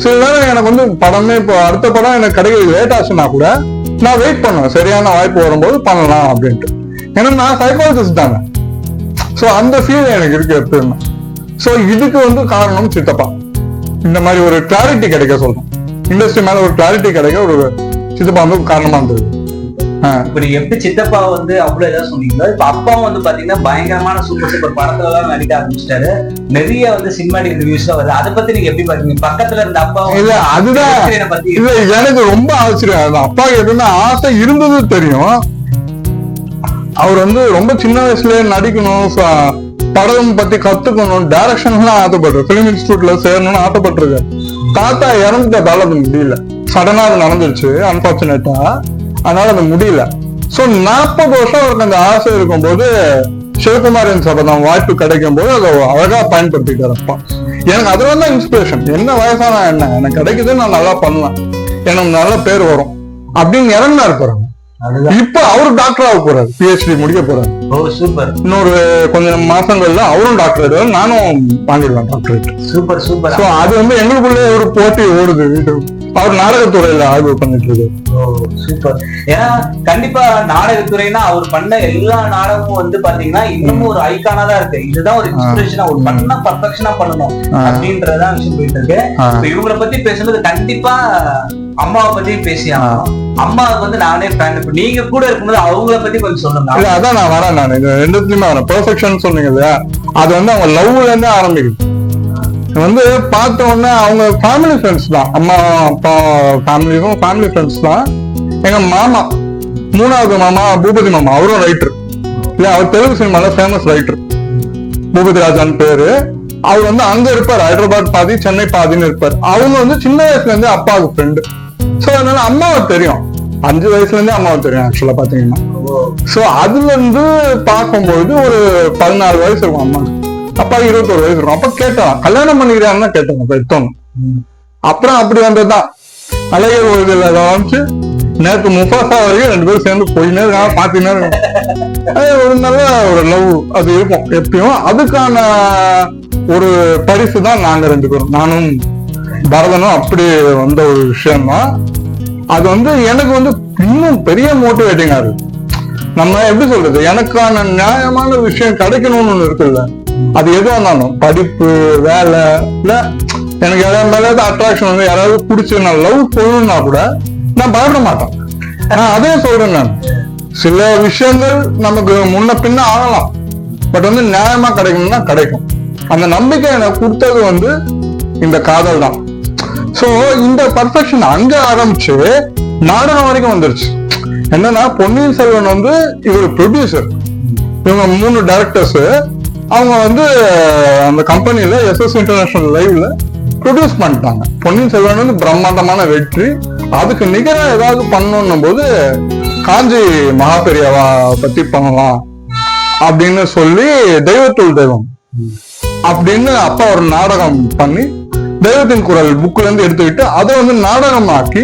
[SPEAKER 1] சில நேரம் எனக்கு வந்து படமே இப்போ அடுத்த படம் எனக்கு கிடைக்க லேட் ஆச்சுன்னா கூட நான் வெயிட் பண்ணுவேன், சரியான வாய்ப்பு வரும்போது பண்ணலாம் அப்படின்ட்டு. ஏன்னா நான் சைக்காலஜிஸ்ட் தாங்க. ஸோ அந்த ஃபீல் எனக்கு இருக்கு எப்பயுமே. ஸோ இதுக்கு வந்து காரணம் சித்தப்பா. இந்த மாதிரி ஒரு கிளாரிட்டி கிடைக்க சொல்றேன், இண்டஸ்ட்ரி மேல ஒரு கிளாரிட்டி கிடைக்க ஒரு சித்தப்பா வந்து காரணமா இருந்தது.
[SPEAKER 2] இப்ப எப்படி சித்தப்பா வந்து அவ்வளவு ஏதாவது சொன்னீங்களோ, இப்ப அப்பாவும் வந்து பாத்தீங்கன்னா பயங்கரமான சூப்பர் படத்துல எல்லாம் நடிக்க ஆரம்பிச்சிட்டாரு. நிறைய வந்து சினிமாட்டிக் ரிவ்யூஸ்ல வருது. அதை பத்தி நீங்க எப்படி பாத்தீங்க? பக்கத்துல இருந்த அப்பா
[SPEAKER 1] இல்ல அதுதான் இல்ல, எனக்கு ரொம்ப ஆச்சரியம். அப்பா எதுனா ஆசை இருந்தது தெரியும். அவர் வந்து ரொம்ப சின்ன வயசுலயே நடிக்கணும், படம் பத்தி கத்துக்கணும், டைரக்ஷன் எல்லாம் ஆசைப்படுறாரு. பிலிம் இன்ஸ்டியூட்ல சேரணும்னு ஆசைப்பட்டிருக்காரு. தாத்தா இறந்துட்டதால அது முடியல, சடனா அது நடந்துருச்சு அன்பார்ச்சுனேட்டா. அதனால அது முடியல. சோ 40 வருஷம் அவருக்கு அந்த ஆசை இருக்கும் போது சிவகுமாரின் சபதம் வாய்ப்பு கிடைக்கும் போது அதை அழகா பயன்படுத்திட்டார் அப்பா. எனக்கு அதுல தான் இன்ஸ்பிரேஷன். என்ன வயசானா என்ன, எனக்கு கிடைக்குது, நான் நல்லா பண்ணலாம், எனக்கு நல்ல பேர் வரும் அப்படின்னு இறங்கினா இருப்பாரு. இப்ப அவரு டாக்டர் ஆக போறாரு, PhD முடிக்க போறாரு. இன்னொரு கொஞ்சம் மாசங்கள்ல அவரும் டாக்டர், நானும் வாங்கிடுவேன் டாக்டரேட்.
[SPEAKER 2] Super super.
[SPEAKER 1] அது வந்து எங்களுக்குள்ளே ஒரு போட்டி ஓடுது. அவர் நாடகத்துறையில ஆய்வு பண்ணிட்டு இருக்கு.
[SPEAKER 2] சூப்பர். ஏன்னா கண்டிப்பா நாடகத்துறைனா அவர் பண்ண எல்லா நாடகமும் வந்து பாத்தீங்கன்னா இன்னமும் ஒரு ஐகானா தான் இருக்கு. இதுதான் ஒரு இன்ஸ்பிரேஷனா, ஒரு பண்ண பர்ஃபெக்ஷனா பண்ணணும் அப்படின்றதான் விஷயம் போயிட்டு இருக்கு. இப்ப இவங்களை பத்தி பேசும்போது கண்டிப்பா அம்மாவை பத்தி பேசியாகணும். அம்மாவுக்கு வந்து நானே ஃபேன். இப்ப நீங்க கூட இருக்கும்போது அவங்கள பத்தி கொஞ்சம் சொல்லுங்க.
[SPEAKER 1] இல்ல அதான் நான் வரேன், நான் இது ரெண்டுத்துலயுமே வரேன். பெர்ஃபெக்ஷன் சொன்னீங்க இல்லையா, அது வந்து அவங்க லவ்ல இருந்தே ஆரம்பிக்குது. வந்து பார்த்த உடனே அவங்க ஃபேமிலி ஃப்ரெண்ட்ஸ் தான், அம்மா அப்பா ஃபேமிலியும் ஃபேமிலி ஃப்ரெண்ட்ஸ் தான். எங்க மாமா, 3வது மாமா பூபதி மாமா, அவரும் ரைட்டர் இல்ல, அவர் தெலுங்கு சினிமால ஃபேமஸ் ரைட்டர், பூபதி ராஜான்னு பேரு. அவர் வந்து அங்க இருப்பார், ஹைதராபாத் பாதி சென்னை பாதின்னு இருப்பார். அவங்க வந்து சின்ன வயசுல இருந்தே அப்பாவுக்கு ஃப்ரெண்டு. சோ அதனால அம்மாவை தெரியும், 5 வயசுல இருந்தே அம்மாவை தெரியும் ஆக்சுவலா பாத்தீங்கன்னா. சோ அதுல இருந்து பார்க்கும்போது ஒரு 14 வயசு இருக்கும் அம்மா, அப்பா 21 வயசு இருக்கும். அப்ப கேட்டோம் கல்யாணம் பண்ணிக்கிறான்னு கேட்டோம். அப்ப எடுத்தோம். அப்புறம் அப்படி வந்ததுதான் அழகர் கோயில ஆரம்பிச்சு நேற்று முஃபாசா வரைக்கும் 2 பேரும் சேர்ந்து போயினே இருக்காங்க, பாத்தீங்கன்னா ஒரு நல்ல ஒரு லவ் அது இருக்கும் எப்பயும். அதுக்கான ஒரு பரிசு தான் நாங்க 2 பேரும், நானும் பரதனும் அப்படி வந்த ஒரு விஷயம்தான். அது வந்து எனக்கு வந்து இன்னும் பெரிய மோட்டிவேட்டிங்கா இருக்கு. நம்ம எப்படி சொல்றது, எனக்கான நியாயமான விஷயம் கிடைக்கணும்னு ஒண்ணு இருக்குல்ல, அது எதுவும் இருந்தாலும் படிப்பு வேலை இல்ல எனக்கு யாராவது மேல அட்ராக்ஷன் வந்து யாராவது பிடிச்சி நான் லவ் சொல்லணும்னா கூட நான் பயப்பட மாட்டேன். நான் அதே சொல்றேன், நான் சில விஷயங்கள் நமக்கு முன்ன பின்ன ஆகலாம், பட் வந்து நியாயமா கிடைக்கணும்னா கிடைக்கும். அந்த நம்பிக்கை எனக்கு கொடுத்தது வந்து இந்த காதல் தான். சோ இந்த பர்ஃபெக்ஷன் அங்க ஆரம்பிச்சு நாடகம் வரைக்கும் வந்துருச்சு. என்னன்னா பொன்னியின் செல்வன் வந்து இவர் ப்ரொடியூசர், இவங்க 3 டைரக்டர்ஸ், அவங்க வந்து அந்த கம்பெனில SS இன்டர்நேஷனல் லைவ்ல ப்ரொடியூஸ் பண்ணிட்டாங்க. பொன்னியின் செல்வன் வந்து பிரம்மாண்டமான வெற்றி. அதுக்கு நிகரா ஏதாவது பண்ணணும் போது காஞ்சி மகாபெரியவா பத்தி பண்ணலாம் அப்படின்னு சொல்லி தெய்வத்துள் தெய்வம் அப்படின்னு அப்பா ஒரு நாடகம் பண்ணி தெய்வத்தின் குரல் புக்ல இருந்து எடுத்துக்கிட்டு அதை வந்து நாடகமாக்கி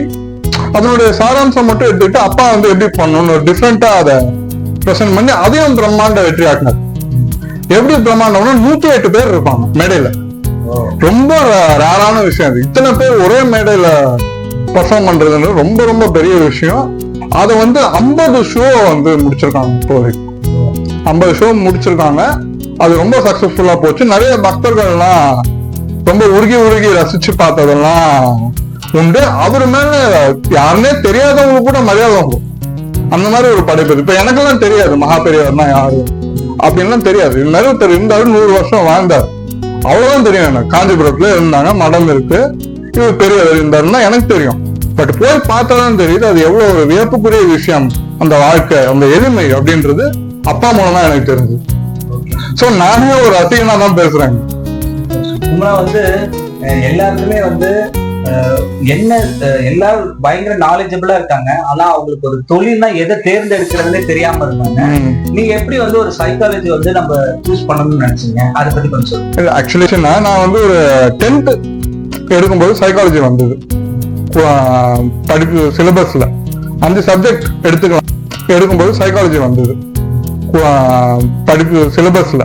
[SPEAKER 1] அதனுடைய சாராம்சம் மட்டும் எடுத்துக்கிட்டு அப்பா வந்து எப்படி பண்ணணும்னு ஒரு டிஃப்ரெண்டா அதை பிரசன்ட் பண்ணி அதையும் பிரம்மாண்ட வெற்றி ஆக்கினார். எப்படி பிரம்மாண்டம்னா 108 பேர் இருப்பாங்க மேடையில. ரொம்ப ரேரான விஷயம் அது. இத்தனை பேர் ஒரே மேடையில பர்ஃபார்ம் பண்றதுன்றது ரொம்ப ரொம்ப பெரிய விஷயம். அதை வந்து 50 ஷோ வந்து முடிச்சிருக்காங்க. இப்போ வரைக்கும் 50 ஷோ முடிச்சிருக்காங்க. அது ரொம்ப சக்சஸ்ஃபுல்லா போச்சு. நிறைய பக்தர்கள்லாம் ரொம்ப உருகி ரசிச்சு பார்த்ததெல்லாம் உண்டு. அவரு மேல யாருன்னே தெரியாதவங்க கூட மரியாதை வரும். அந்த மாதிரி ஒரு படைப்பு. இப்ப எனக்கெல்லாம் தெரியாது மகாபெரியவர்னா யாரு அப்படின்லாம் தெரியாது. நிறைய இருந்தாரு, 100 வருஷம் வாழ்ந்தார், அவ்வளவுதான் தெரியும் எனக்கு. காஞ்சிபுரத்துல இருந்தாங்க, மடம் இருக்கு, இவர் பெரியவர் இருந்தாருன்னா எனக்கு தெரியும். பட் போய் பார்த்தாதான் தெரியுது அது எவ்வளவு ஒரு வியப்புக்குரிய விஷயம். அந்த வாழ்க்கை, அந்த எளிமை அப்படின்றது அப்பா மூலம் தான் எனக்கு தெரிஞ்சது. சோ நானே ஒரு ரசிகனா தான் பேசுறேன்.
[SPEAKER 2] வந்து எல்லாருக்குமே வந்து என்ன எல்லாரும் பயங்கர நாலேஜபிளா இருக்காங்க, ஆனா அவங்களுக்கு ஒரு தொழில்னா எதை தேர்ந்தெடுக்கிறதுனே தெரியாம இருந்தாங்க. நீங்க எப்படி வந்து ஒரு சைக்காலஜி வந்து நம்ம சூஸ் பண்ணணும்னு நினைச்சீங்க, அதை பத்தி கொஞ்சம் சொல்லுங்க.
[SPEAKER 1] ஆக்சுவலி நான் வந்து ஒரு 10th எடுக்கும்போது சைக்காலஜி வந்தது. படிப்பு சிலபஸ்ல 5 சப்ஜெக்ட் எடுக்கும்போது சைக்காலஜி வந்தது. படிப்பு சிலபஸ்ல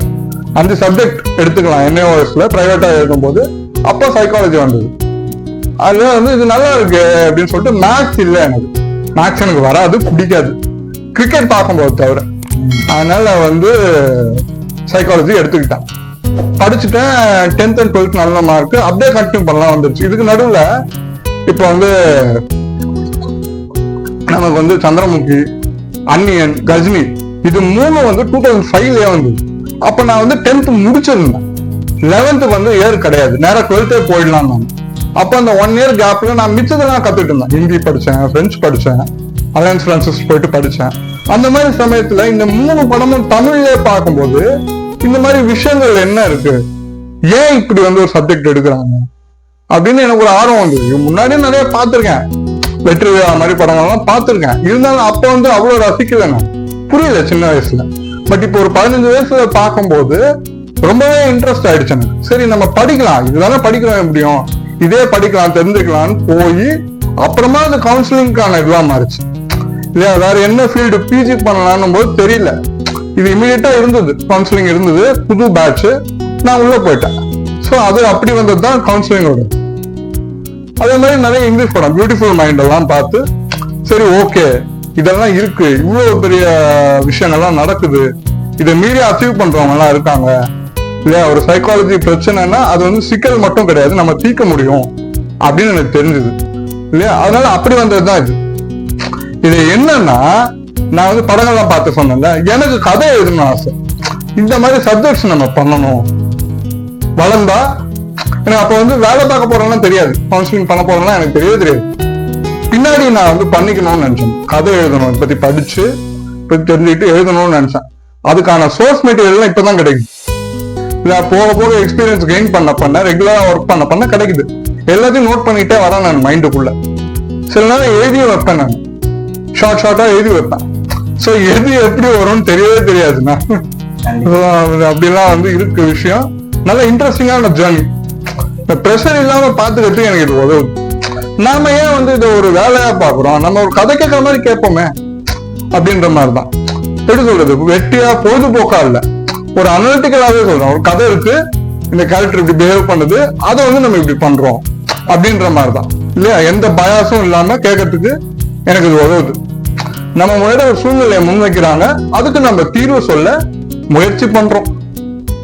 [SPEAKER 1] 5 சப்ஜெக்ட் எடுத்துக்கலாம் NAOSல பிரைவேட்டா இருக்கும்போது அப்போ சைக்காலஜி வந்தது. அதுல வந்து இது நல்லா இருக்கு அப்படின்னு சொல்லிட்டு மேக்ஸ் இல்லை, எனக்கு மேக்ஸ் எனக்கு வராது, பிடிக்காது, கிரிக்கெட் பார்க்கும்போது தவிர. அதனால வந்து சைக்காலஜி எடுத்துக்கிட்டேன், படிச்சுட்டேன். 10th and 12th நல்ல மார்க், அப்படியே கண்டினியூ பண்ணலாம் வந்துருச்சு. இதுக்கு நடுவுல இப்ப வந்து நமக்கு வந்து சந்திரமுகி, அன்னியன், கஜினி இது 3 வந்து 2005லயே வந்தது. அப்ப நான் வந்து 10th முடிச்சிருந்தேன். 11th வந்து இயர் கிடையாது, நேரா 12th போயிடலாம் நான். அப்ப அந்த 1 year கேப்ல நான் மிச்சதெல்லாம் கத்துட்டு இருந்தேன். ஹிந்தி படிச்சேன், பிரெஞ்சு படிச்சேன், அலையன்ஸ் பிரான்சிஸ் போயிட்டு படிச்சேன். அந்த மாதிரி சமயத்துல இந்த 3 படமும் தமிழ்லயே பார்க்கும்போது இந்த மாதிரி விஷயங்கள் என்ன இருக்கு, ஏன் இப்படி வந்து ஒரு சப்ஜெக்ட் எடுக்கிறாங்க அப்படின்னு எனக்கு ஒரு ஆர்வம் வந்தது. முன்னாடியே நிறைய பார்த்திருக்கேன், வெற்றி மாதிரி படங்கள்லாம் பார்த்திருக்கேன். இருந்தாலும் அப்ப வந்து அவ்வளவு ரசிக்கல, நான் புரியல சின்ன வயசுல. பட் இப்போ ஒரு 15 வயசுல பார்க்கும்போது ரொம்பவே இன்ட்ரெஸ்ட் ஆயிடுச்சு எனக்கு. சரி நம்ம படிக்கலாம், இதுதானே படிக்கலாம், முடியும் இதே படிக்கலாம், தெரிஞ்சுக்கலாம்னு போய் அப்புறமா அந்த கவுன்சிலிங்கான இதெல்லாம் மாறிச்சு இல்லையா. வேற என்ன ஃபீல்டு பிஜி பண்ணலாம்னும் போது தெரியல. இது இமீடியட்டா இருந்தது, கவுன்சிலிங் இருந்தது, புது பேட்ச், நான் உள்ள போயிட்டேன். ஸோ அது அப்படி வந்தது தான் கவுன்சிலிங்கோட. அதே மாதிரி நிறைய இங்கிலீஷ் படம், பியூட்டிஃபுல் மைண்ட் எல்லாம் பார்த்து சரி ஓகே இதெல்லாம் இருக்கு, இவ்வளவு பெரிய விஷயங்கள்லாம் நடக்குது, இதை மீறி அச்சீவ் பண்றவங்க எல்லாம் இருக்காங்க இல்லையா. ஒரு சைக்காலஜி பிரச்சனைனா அது வந்து சிக்கல் மட்டும் கிடையாது, நம்ம தீர்க்க முடியும் அப்படின்னு எனக்கு தெரிஞ்சது இல்லையா. அதனால அப்படி வந்ததுதான் இது. இது என்னன்னா நான் வந்து படங்கள்லாம் பார்த்து சொன்னேன்ல, எனக்கு கதை எழுதணும்னு ஆசை. இந்த மாதிரி சப்ஜெக்ட்ஸ் நம்ம பண்ணணும். வளர்ந்தா எனக்கு அப்ப வந்து வேலை பார்க்க போறோம்லாம் தெரியாது, கவுன்சிலிங் பண்ண போறோம்லாம் எனக்கு தெரியவே தெரியாது. பின்னாடி நான் வந்து பண்ணிக்கணும்னு நினைச்சேன், கதை எழுதணும், இதை பத்தி படிச்சு தெரிஞ்சுக்கிட்டு எழுதணும்னு நினைச்சேன். அதுக்கான சோர்ஸ் மெட்டீரியல் இப்பதான் கிடைக்குது இல்ல. போக போக எக்ஸ்பீரியன்ஸ் கெயின் பண்ண ரெகுலரா ஒர்க் பண்ண கிடைக்குது. எல்லாத்தையும் நோட் பண்ணிட்டே வரேன் நான் மைண்டுக்குள்ள. சில நேரம் எழுதியும் வைப்பேன், நான் ஷார்ட்டா எழுதி வைப்பேன். சோ எது எப்படி வரும்னு தெரியவே தெரியாதுண்ணா. அப்படிலாம் வந்து இருக்கு விஷயம். நல்ல இன்ட்ரெஸ்டிங்கான ஜேர்னி. இந்த ப்ரெஷர் இல்லாம பாத்துக்கிறதுக்கு எனக்கு இது உதவுது. நாம ஏன் வந்து இதை ஒரு வேலையா பாக்குறோம், நம்ம ஒரு கதை கேட்கற மாதிரி கேட்போமே அப்படின்ற மாதிரிதான். எப்படி சொல்றது, வெட்டியா பொழுதுபோக்கா இல்ல, ஒரு அனலிட்டிக்கலாவே சொல்றோம். ஒரு கதை இருக்கு, இந்த கேரக்டர் இப்படி பிஹேவ் பண்ணுது, அதை வந்து நம்ம இப்படி பண்றோம் அப்படின்ற மாதிரிதான் இல்லையா. எந்த பயாசும் இல்லாம கேட்கறதுக்கு எனக்கு இது உதவுது. நம்ம முன்னாடி ஒரு சூழ்நிலையை முன்வைக்கிறாங்க, அதுக்கு நம்ம தீர்வு சொல்ல முயற்சி பண்றோம்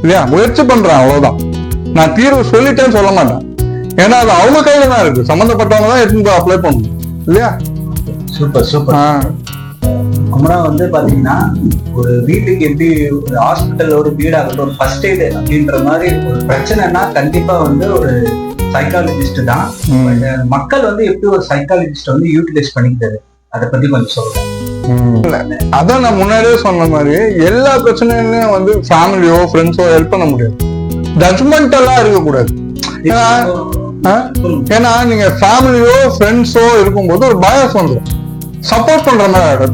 [SPEAKER 1] இல்லையா. முயற்சி பண்றேன், அவ்வளவுதான். நான் தீர்வு சொல்லிட்டேன்னு சொல்ல மாட்டேன். ஏன்னா அது அவங்க கையில தான் இருக்கு, சம்பந்தப்பட்டவங்க தான் எடுத்து அப்ளை பண்ணணும் இல்லையா.
[SPEAKER 2] Super super. குமரா வந்து பாத்தீங்கன்னா ஒரு வீட்டுக்கு எப்படி ஒரு ஹாஸ்பிட்டல் ஒரு வீடாகட்டும் ஒரு ஃபர்ஸ்ட் எய்டு அப்படின்ற மாதிரி ஒரு பிரச்சனைனா கண்டிப்பா வந்து ஒரு சைக்காலஜிஸ்ட் தான். மக்கள் வந்து எப்படி ஒரு சைக்காலஜிஸ்ட் வந்து யூட்டிலைஸ் பண்ணிக்கிட்டாரு, அதை பத்தி கொஞ்சம் சொல்லுங்க.
[SPEAKER 1] அதான் நான் முன்னாடியே சொன்ன மாதிரி எல்லா பிரச்சனையும் வந்து ஃபேமிலியோ ஃப்ரெண்ட்ஸோ ஹெல்ப் பண்ண முடியாது. ஜட்மெண்ட் எல்லாம் இருக்கக்கூடாது. ஏன்னா நீங்க ஃபேமிலியோ ஃப்ரெண்ட்ஸோ இருக்கும்போது ஒரு பயாஸ் வந்துடும், சப்போர்ட் பண்ற மாதிரி ஆயிடும்.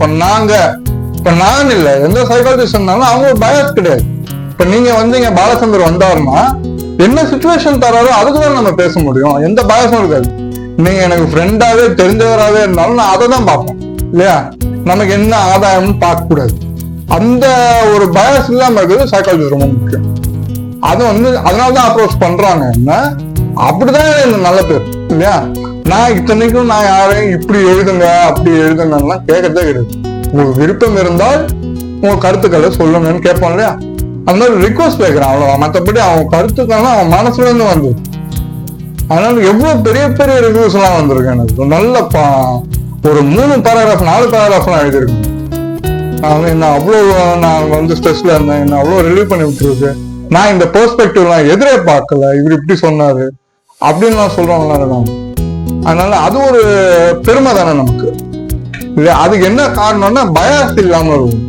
[SPEAKER 1] இப்ப நான் இல்ல, எந்த சைக்காலஜிஸ்ட் இருந்தாலும் அவங்க ஒரு பயாஸ் கிடையாது. இப்ப நீங்க வந்து இங்க பாலச்சந்தர் வந்தாருன்னா என்ன சுச்சுவேஷன் தராரோ அதுக்குதான் நம்ம பேச முடியும், எந்த பயாஸும் இருக்காது. நீங்க எனக்கு ஃப்ரெண்டாவே தெரிஞ்சவராகவே இருந்தாலும் நான் அதை தான் பார்ப்பேன் இல்லையா. நமக்கு என்ன ஆதாயம்னு பார்க்க கூடாது. அந்த ஒரு பயாஸ் இல்லாம இருக்கிறது சைக்காலஜி ரொம்ப முக்கியம். அது வந்து அதனாலதான் அப்ரோச் பண்றாங்க. என்ன அப்படிதான் எனக்கு நல்ல பேர் இல்லையா. நான் இத்தனைக்கும் நான் யாரையும் இப்படி எழுதுங்க அப்படி எழுதுங்கன்னா கேட்கறதே கிடையாது. உங்களுக்கு விருப்பம் இருந்தால் உங்க கருத்துக்களை சொல்லணும்னு கேட்போம் இல்லையா. அந்த மாதிரி ரிக்வஸ்ட் கேட்கிறேன், அவ்வளவுதான். மற்றபடி அவங்க கருத்துக்கள்லாம் அவன் மனசுல இருந்து வந்து. அதனால எவ்வளவு பெரிய பெரிய ரிவ்யூஸ் எல்லாம் வந்திருக்கு. எனக்கு நல்ல ஒரு 3 பேராகிராஃப் 4 பேராகிராஃப் எல்லாம் எழுதியிருக்கேன். என்ன அவ்வளவு நான் வந்து ஸ்ட்ரெஸ்ல இருந்தேன், என்ன அவ்வளவு ரிலீவ் பண்ணி விட்டுருக்கு. நான் இந்த பெர்ஸ்பெக்டிவ்லாம் எதிரே பார்க்கல, இவர் இப்படி சொன்னாரு அப்படின்னு நான் சொல்றவங்களா. அதனால அது ஒரு பெருமை தானே நமக்கு இல்ல. அதுக்கு என்ன காரணம்னா பயாஸ் இல்லாம இருக்கும்,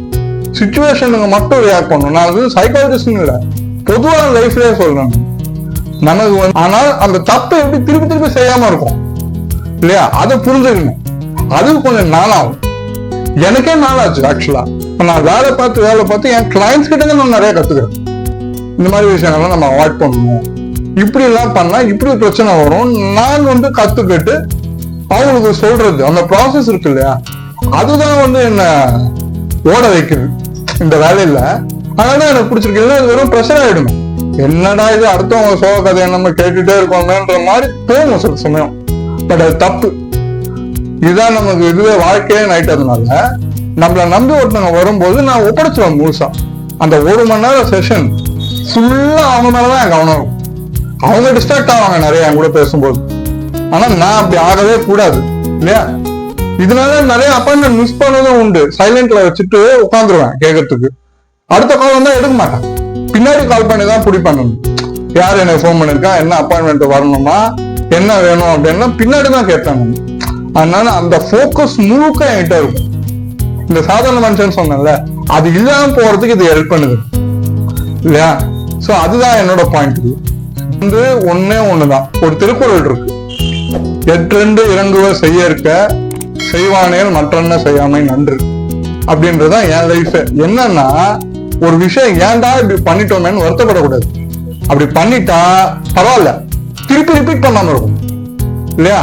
[SPEAKER 1] சிச்சுவேஷனுக்கு மட்டும் ரியாக்ட் பண்ணணும். நான் வந்து சைக்காலஜிஸ்ட் இல்ல, பொதுவான லைஃப்லயே சொல்றேன் நமக்கு. ஆனால் அந்த தப்பை எப்படி திருப்பி திருப்பி செய்யாம இருக்கும் இல்லையா, அதை புரிஞ்சுக்கணும். அது கொஞ்சம் நாளாகும். எனக்கே நாளாச்சு ஆக்சுவலா. நான் வேலை பார்த்து என் கிளைண்ட்ஸ் கிட்ட நான் நிறைய கத்துக்கிறேன். இந்த மாதிரி விஷயங்கள்லாம் நம்ம அவாய்ட் பண்ணணும், இப்படி எல்லாம் பண்ணா இப்படி பிரச்சனை வரும். நான் வந்து கத்துக்கிட்டு அவங்களுக்கு சொல்றது, அந்த ப்ராசஸ் இருக்கு இல்லையா, அதுதான் வந்து என்ன ஓட வைக்குது இந்த வேலையில. அதனால எனக்கு பிடிச்சிருக்கு. இல்லை வெறும் ப்ரெஷர் ஆயிடுமே, என்னடா இது அடுத்தவங்க சோக கதையை நம்ம கேட்டுட்டே இருக்கோங்கன்ற மாதிரி தோணும் சில சமயம். பட் அது தப்பு. இதுதான் நமக்கு இதுவே வாழ்க்கையே நைட்டதுனால நம்மளை நம்பி ஒருத்தவங்க வரும்போது நான் ஒப்படைச்சிருவேன் முழுசா. அந்த 1 மணி நேரம் செஷன் ஃபுல்லா அவங்க மேலதான் என் கவனம் இருக்கும். அவங்க டிஸ்ட்ராக்ட் ஆவாங்க நிறைய என் கூட பேசும்போது. ஆனா நான் அப்படி ஆகவே கூடாது இல்லையா. இதனால நிறைய அப்பாயின்மெண்ட் மிஸ் பண்ணதும் உண்டு. சைலண்ட்ல வச்சுட்டு உட்காந்துருவேன் கேட்கறதுக்கு. அடுத்த கால் வந்தா எடுக்க மாட்டேன், பின்னாடி கால் பண்ணி தான் புடி பண்ணணும். யார் எனக்கு ஃபோன் பண்ணிருக்கா, என்ன அப்பாயின்மெண்ட் வரணுமா, என்ன வேணும் அப்படின்னா பின்னாடி தான் கேட்பேன். அதனால அந்த போக்கஸ் முழுக்க என்கிட்ட இருக்கும். இந்த சாதாரண மனுஷன் சொன்னேன்ல, அது இல்லாம போறதுக்கு இது ஹெல்ப் பண்ணுது இல்லையா. சோ அதுதான் என்னோட பாயிண்ட். வந்து ஒன்னே ஒண்ணுதான், ஒரு திருக்குறள் இருக்கு, 8 இறங்குவர் செய்ய இருக்க செய்வானேல் மற்றென்ன செய்யாமை நன்று அப்படின்றதான் என் லைஃப். என்னன்னா ஒரு விஷயம் ஏன்டா இப்படி பண்ணிட்டோமேன்னு வருத்தப்படக்கூடாது. அப்படி பண்ணிட்டா பரவாயில்ல, திருப்பி ரிப்பீட் பண்ணாம இருக்கும் இல்லையா.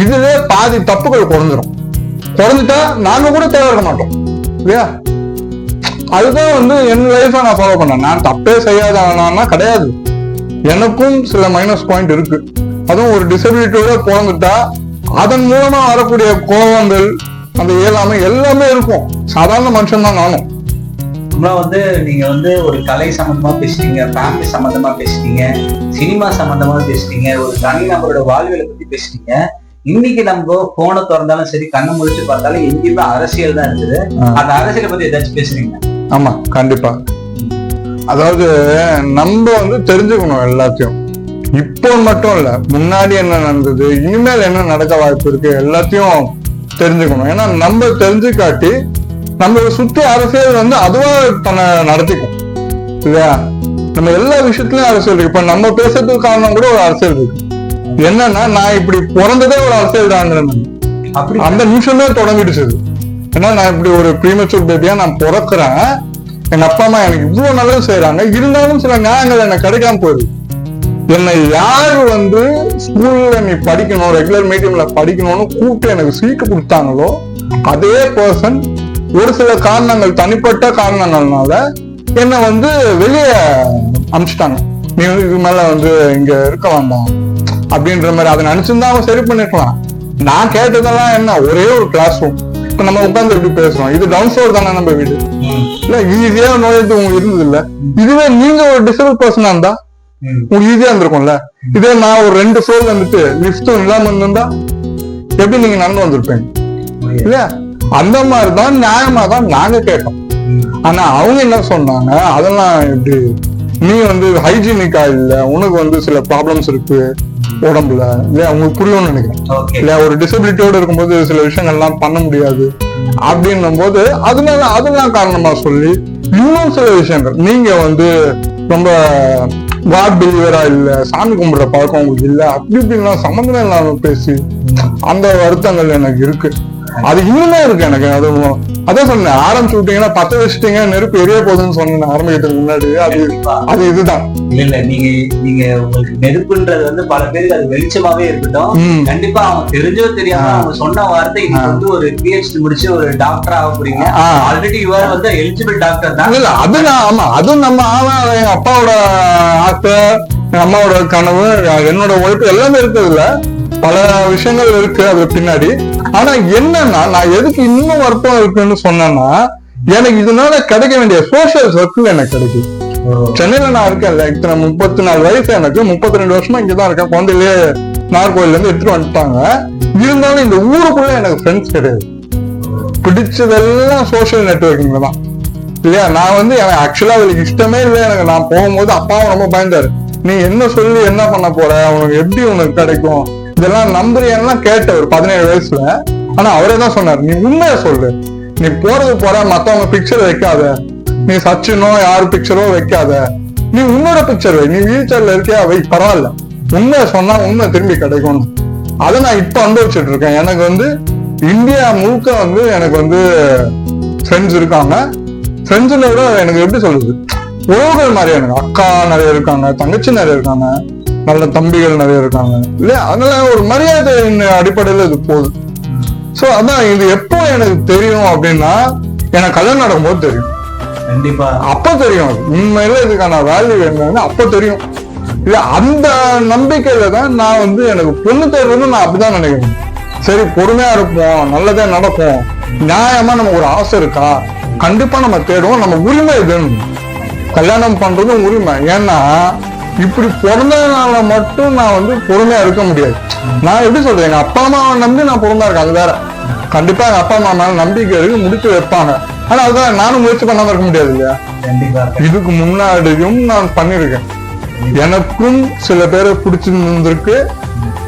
[SPEAKER 1] இதுவே பாதி தப்புகள் குறைஞ்சிட்டா நாங்க கூட தேவை இருக்க மாட்டோம் இல்லையா. அதுதான் வந்து என் லைஃபை நான் ஃபாலோ பண்ணேன். நான் தப்பே செய்யாதவனா கிடையாது, எனக்கும் சில மைனஸ் பாயிண்ட் இருக்கு. அதுவும் ஒரு டிசபிலிட்டியோட பிறந்துட்டா அதன் மூலமா வரக்கூடிய கோபங்கள், அந்த இயலாமை எல்லாமே இருக்கும். சாதாரண மனுஷன் தான் நானும்.
[SPEAKER 2] வந்து நீங்க வந்து ஒரு கலை சம்பந்தமா பேசுறீங்க, ஃபேமிலி சம்பந்தமா பேசுறீங்க, சினிமா சம்பந்தமா பேசுறீங்க, ஒரு தனி நபரோட வாழ்வியலை பத்தி பேசுறீங்க. இன்னைக்கு நம்ம போனை திறந்தாலும் சரி, கண்ணை முடிச்சு பார்த்தாலும் எங்கேயுமே அரசியல் தான் இருக்குது. அந்த அரசியலை பத்தி ஏதாச்சும் பேசுறீங்க?
[SPEAKER 1] ஆமா, கண்டிப்பா. அதாவது நம்ம வந்து தெரிஞ்சுக்கணும் எல்லாத்தையும். இப்போ மட்டும் இல்ல, முன்னாடி என்ன நடந்தது, இனிமேல் என்ன நடக்க வாய்ப்பு இருக்கு, எல்லாத்தையும் தெரிஞ்சுக்கணும். ஏன்னா நம்ம தெரிஞ்சுக்காட்டி நம்ம சுத்தி அரசியல் வந்து அதுவா தன்னை நடத்திக்கும் இல்லையா. நம்ம எல்லா விஷயத்துலயும் அரசியல் இருக்கு. இப்ப நம்ம பேசுறதுக்கு காரணம் கூட ஒரு அரசியல் இருக்கு. என்னன்னா நான் இப்படி பிறந்ததே ஒரு அரசியல் தான், அப்படி அந்த நிமிஷமே தொடங்கிடுச்சு. ஏன்னா நான் இப்படி ஒரு ப்ரீமெச்சூர் பேபியா நான் பிறக்கிறேன், எங்க அப்பா அம்மா எனக்கு இவ்வளவு நல்லது செய்யறாங்க, இருந்தாலும் சில நியாயங்கள் எனக்கு கிடைக்காம போயிடுது. என்னை யார் வந்து ஸ்கூல்ல நீ படிக்கணும், ரெகுலர் மீடியம்ல படிக்கணும்னு கூப்பிட்டு எனக்கு சீட்டு கொடுத்தாங்களோ அதே பர்சன் ஒரு சில காரணங்கள், தனிப்பட்ட காரணங்கள்னால என்னை வந்து வெளியே அனுப்பிச்சிட்டாங்க. நீ வந்து இது மேல வந்து இங்க இருக்க வேண்டாம் அப்படின்ற மாதிரி. அதை நினைச்சிருந்தா அவன் சரி பண்ணிருக்கலாம். நான் கேட்டதெல்லாம் என்ன, ஒரே ஒரு கிளாஸ் ரூம், இப்ப நம்ம உட்கார்ந்து எப்படி பேசுறோம், இது டவுன் ஃப்ளோர் தானே நம்ம வீடு, இல்ல ஈஸியா நோய் உங்களுக்கு இருந்தது இல்ல. இதுவே நீங்க ஒரு டிசபிள் பர்சனா இருந்தா உங்களுக்கு ஈஸியா இருந்திருக்கும்ல. இதே நான் ஒரு 2 ஃப்ளோர் வந்துட்டு லிஃப்டும் இல்லாம இருந்திருந்தா எப்படி நீங்க நடந்து வந்திருப்பேன் இல்ல. அந்த மாதிரிதான் நியாயமா தான் நாங்க கேட்டோம். ஆனா அவங்க என்ன சொன்னாங்க, அதெல்லாம் எப்படி, நீ வந்து ஹைஜீனிக்கா இல்ல, உனக்கு வந்து சில ப்ராப்ளம்ஸ் இருக்கு உடம்புல இல்லையா, உங்களுக்கு புரியும்னு நினைக்கிறேன் இல்லையா, ஒரு டிசபிலிட்டியோட இருக்கும்போது சில விஷயங்கள்லாம் பண்ண முடியாது அப்படின்னும் போது அதெல்லாம் காரணமா சொல்லி இன்னும் சில விஷயங்கள், நீங்க வந்து ரொம்ப காட் பிலீவரா இல்ல, சாமி கும்பிடுற பழக்கம் உங்களுக்கு இல்ல, அப்படி இப்படின்லாம் சம்மந்தமே இல்லாம பேசி அந்த வருத்தங்கள் எனக்கு இருக்கு. அது இன்னுமே இருக்கு எனக்கு. அதான் சொன்னேன், ஆரம்பிச்சு விட்டீங்கன்னா 10 வச்சுட்டீங்க நெருப்பு எரிய போகுதுன்னு சொன்னேன் ஆரம்பிக்கிறதுக்கு முன்னாடி. அது இதுதான்
[SPEAKER 2] இல்ல நீங்க உங்களுக்கு நெருப்புன்றது வந்து பல பேருக்கு அது வெளிச்சமாவே இருக்கட்டும். கண்டிப்பா அவங்க தெரிஞ்சோ தெரியாம அவங்க சொன்ன வார்த்தை இது வந்து ஒரு PhD முடிச்சு ஒரு டாக்டர் ஆக போறீங்க. ஆல்ரெடி யுவர் வந்து எலிஜிபிள் டாக்டர் தான். இல்ல
[SPEAKER 1] அதுதான், ஆமா, அதுவும் நம்ம எங்க அப்பாவோட ஆசை, எங்க அம்மாவோட கனவு, என்னோட உழைப்பு எல்லாமே இருக்கிறதுல பல விஷயங்கள் இருக்கு அது பின்னாடி. ஆனா என்னன்னா, நான் எதுக்கு இன்னும் வருத்தம் இருக்குன்னு சொன்னேன்னா, எனக்கு இதனால கிடைக்க வேண்டிய சோசியல் சர்க்கிள் எனக்கு கிடைக்கும். சென்னையில நான் இருக்கேன்ல, இத்தனை 34 வயசு, எனக்கு 32 வருஷமா இங்கதான் இருக்கேன். குழந்தையிலேயே நாகர்கோயில இருந்து எடுத்துட்டு வந்துட்டாங்க. இருந்தாலும் இந்த ஊருக்குள்ள எனக்கு ஃப்ரெண்ட்ஸ் கிடையாது. பிடிச்சதெல்லாம் சோசியல் நெட்வொர்க்கிங்ல தான் இல்லையா. நான் வந்து எனக்கு ஆக்சுவலா அவளுக்கு இஷ்டமே இல்லை. எனக்கு நான் போகும்போது அப்பாவும் ரொம்ப பயந்தாரு, நீ என்ன சொல்லி என்ன பண்ண போற, உனக்கு எப்படி உனக்கு கிடைக்கும், இதெல்லாம் நம்புறியா கேட்ட ஒரு 17 வயசுல. ஆனா அவரே தான் சொன்னார், நீ உண்மையை சொல்லு, நீ போற மத்தவங்க பிக்சர் வைக்காத, நீ சச்சினோ யாரு பிக்சரோ வைக்காத, நீ உன்னோட பிக்சர் வை, நீ வீல் சேர்ல இருக்கியா வை, பரவாயில்ல, உண்மையை சொன்னா உண்மை திரும்பி கிடைக்கும். அதை நான் இப்ப அனுபவிச்சுட்டு இருக்கேன். எனக்கு வந்து இந்தியா முழுக்க வந்து எனக்கு வந்து ஃப்ரெண்ட்ஸ் இருக்காங்க. ஃப்ரெண்ட்ஸ்ல விட எனக்கு எப்படி சொல்றது, உறவுகள் மாதிரி. எனக்கு அக்கா நிறைய இருக்காங்க, தங்கச்சி நிறைய இருக்காங்க, நல்ல தம்பிகள் நிறைய இருக்காங்க இல்லையா. அதனால ஒரு மரியாதை அடிப்படையில இது போகுது. சோ அதான் இது எப்போ எனக்கு தெரியும் அப்படின்னா, எனக்கு கல்யாணம் நடக்கும்போது தெரியும்.
[SPEAKER 2] கண்டிப்பா
[SPEAKER 1] அப்ப தெரியும் உண்மையில இதுக்கான வேல்யூ என்னன்னு அப்ப தெரியும். இல்ல அந்த நம்பிக்கையில தான் நான் வந்து எனக்கு பொண்ணு தேர்வுன்னு நான் அப்படிதான் நினைக்கிறேன். சரி பொறுமையா இருப்போம், நல்லதே நடக்கும், நியாயமா நமக்கு ஒரு ஆசை இருக்கா, கண்டிப்பா நம்ம தேடுவோம், நம்ம உரிமை இதுன்னு. கல்யாணம் பண்றதும் உரிமை. ஏன்னா இப்படி பிறந்ததுனால மட்டும் நான் வந்து பொறுமையா இருக்க முடியாது. நான் எப்படி சொல்றேன், எங்க அப்பா அம்மாவை நம்பி நான் பொறுமையா இருக்கேன், அது வேற. கண்டிப்பா எங்க அப்பா அம்மா மேல நம்பிக்கை இருக்கு, முடிச்சு வைப்பாங்க. ஆனா அதுதான் நானும் முயற்சி பண்ணாம இருக்க முடியாது இல்லையா. இதுக்கு முன்னாடியும் நான் பண்ணிருக்கேன். எனக்கும் சில பேரை பிடிச்சிருந்திருக்கு,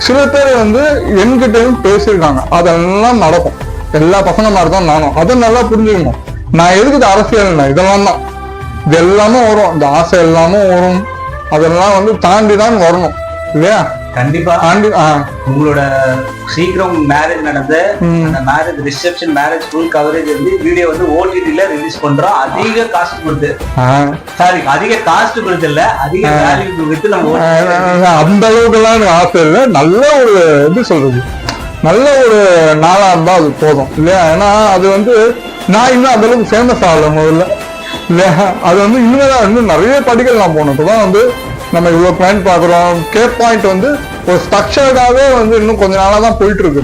[SPEAKER 1] சில பேர் வந்து என்கிட்டயும் பேசியிருக்காங்க. அதெல்லாம் நடக்கும், எல்லா பசங்க மாதிரிதான் நானும். அதை நல்லா புரிஞ்சுக்கணும். நான் எதுக்கு இது அரசியல், இதெல்லாம் தான், இது எல்லாமே வரும், இந்த ஆசை எல்லாமே வரும், அதெல்லாம் வந்து தாண்டிதான் வரணும் இல்லையா.
[SPEAKER 2] கண்டிப்பா உங்களோட சீக்கிரம் மேரேஜ் நடந்த அந்த marriage reception, marriage full coverage வந்து வீடியோ வந்து OTT-ல ரிலீஸ் பண்றோம். அதிக காஸ்ட் கொடுத்து, அதிக காஸ்ட் கொடுத்து இல்ல, அதிக வேல்யூ கொடுத்து நம்ம
[SPEAKER 1] அந்த அளவுக்கு எல்லாம் எனக்கு ஆசை இல்லை. நல்ல ஒரு எப்படி சொல்றது, நல்ல ஒரு நாளா இருந்தா அது போதும் இல்லையா. ஏன்னா அது வந்து நான் இன்னும் அந்த அளவுக்கு ஃபேமஸ் ஆகல முதல்ல இல்லையா. அது வந்து இனிமேதான் வந்து நிறைய படிகள் நான் போனோம். இப்பதான் வந்து நம்ம இவ்வளவு கிளைண்ட் பாக்குறோம். கேப் பாயிண்ட் வந்து ஒரு ஸ்ட்ரக்சர்டாவே வந்து இன்னும் கொஞ்ச நாளா தான் போயிட்டு இருக்கு.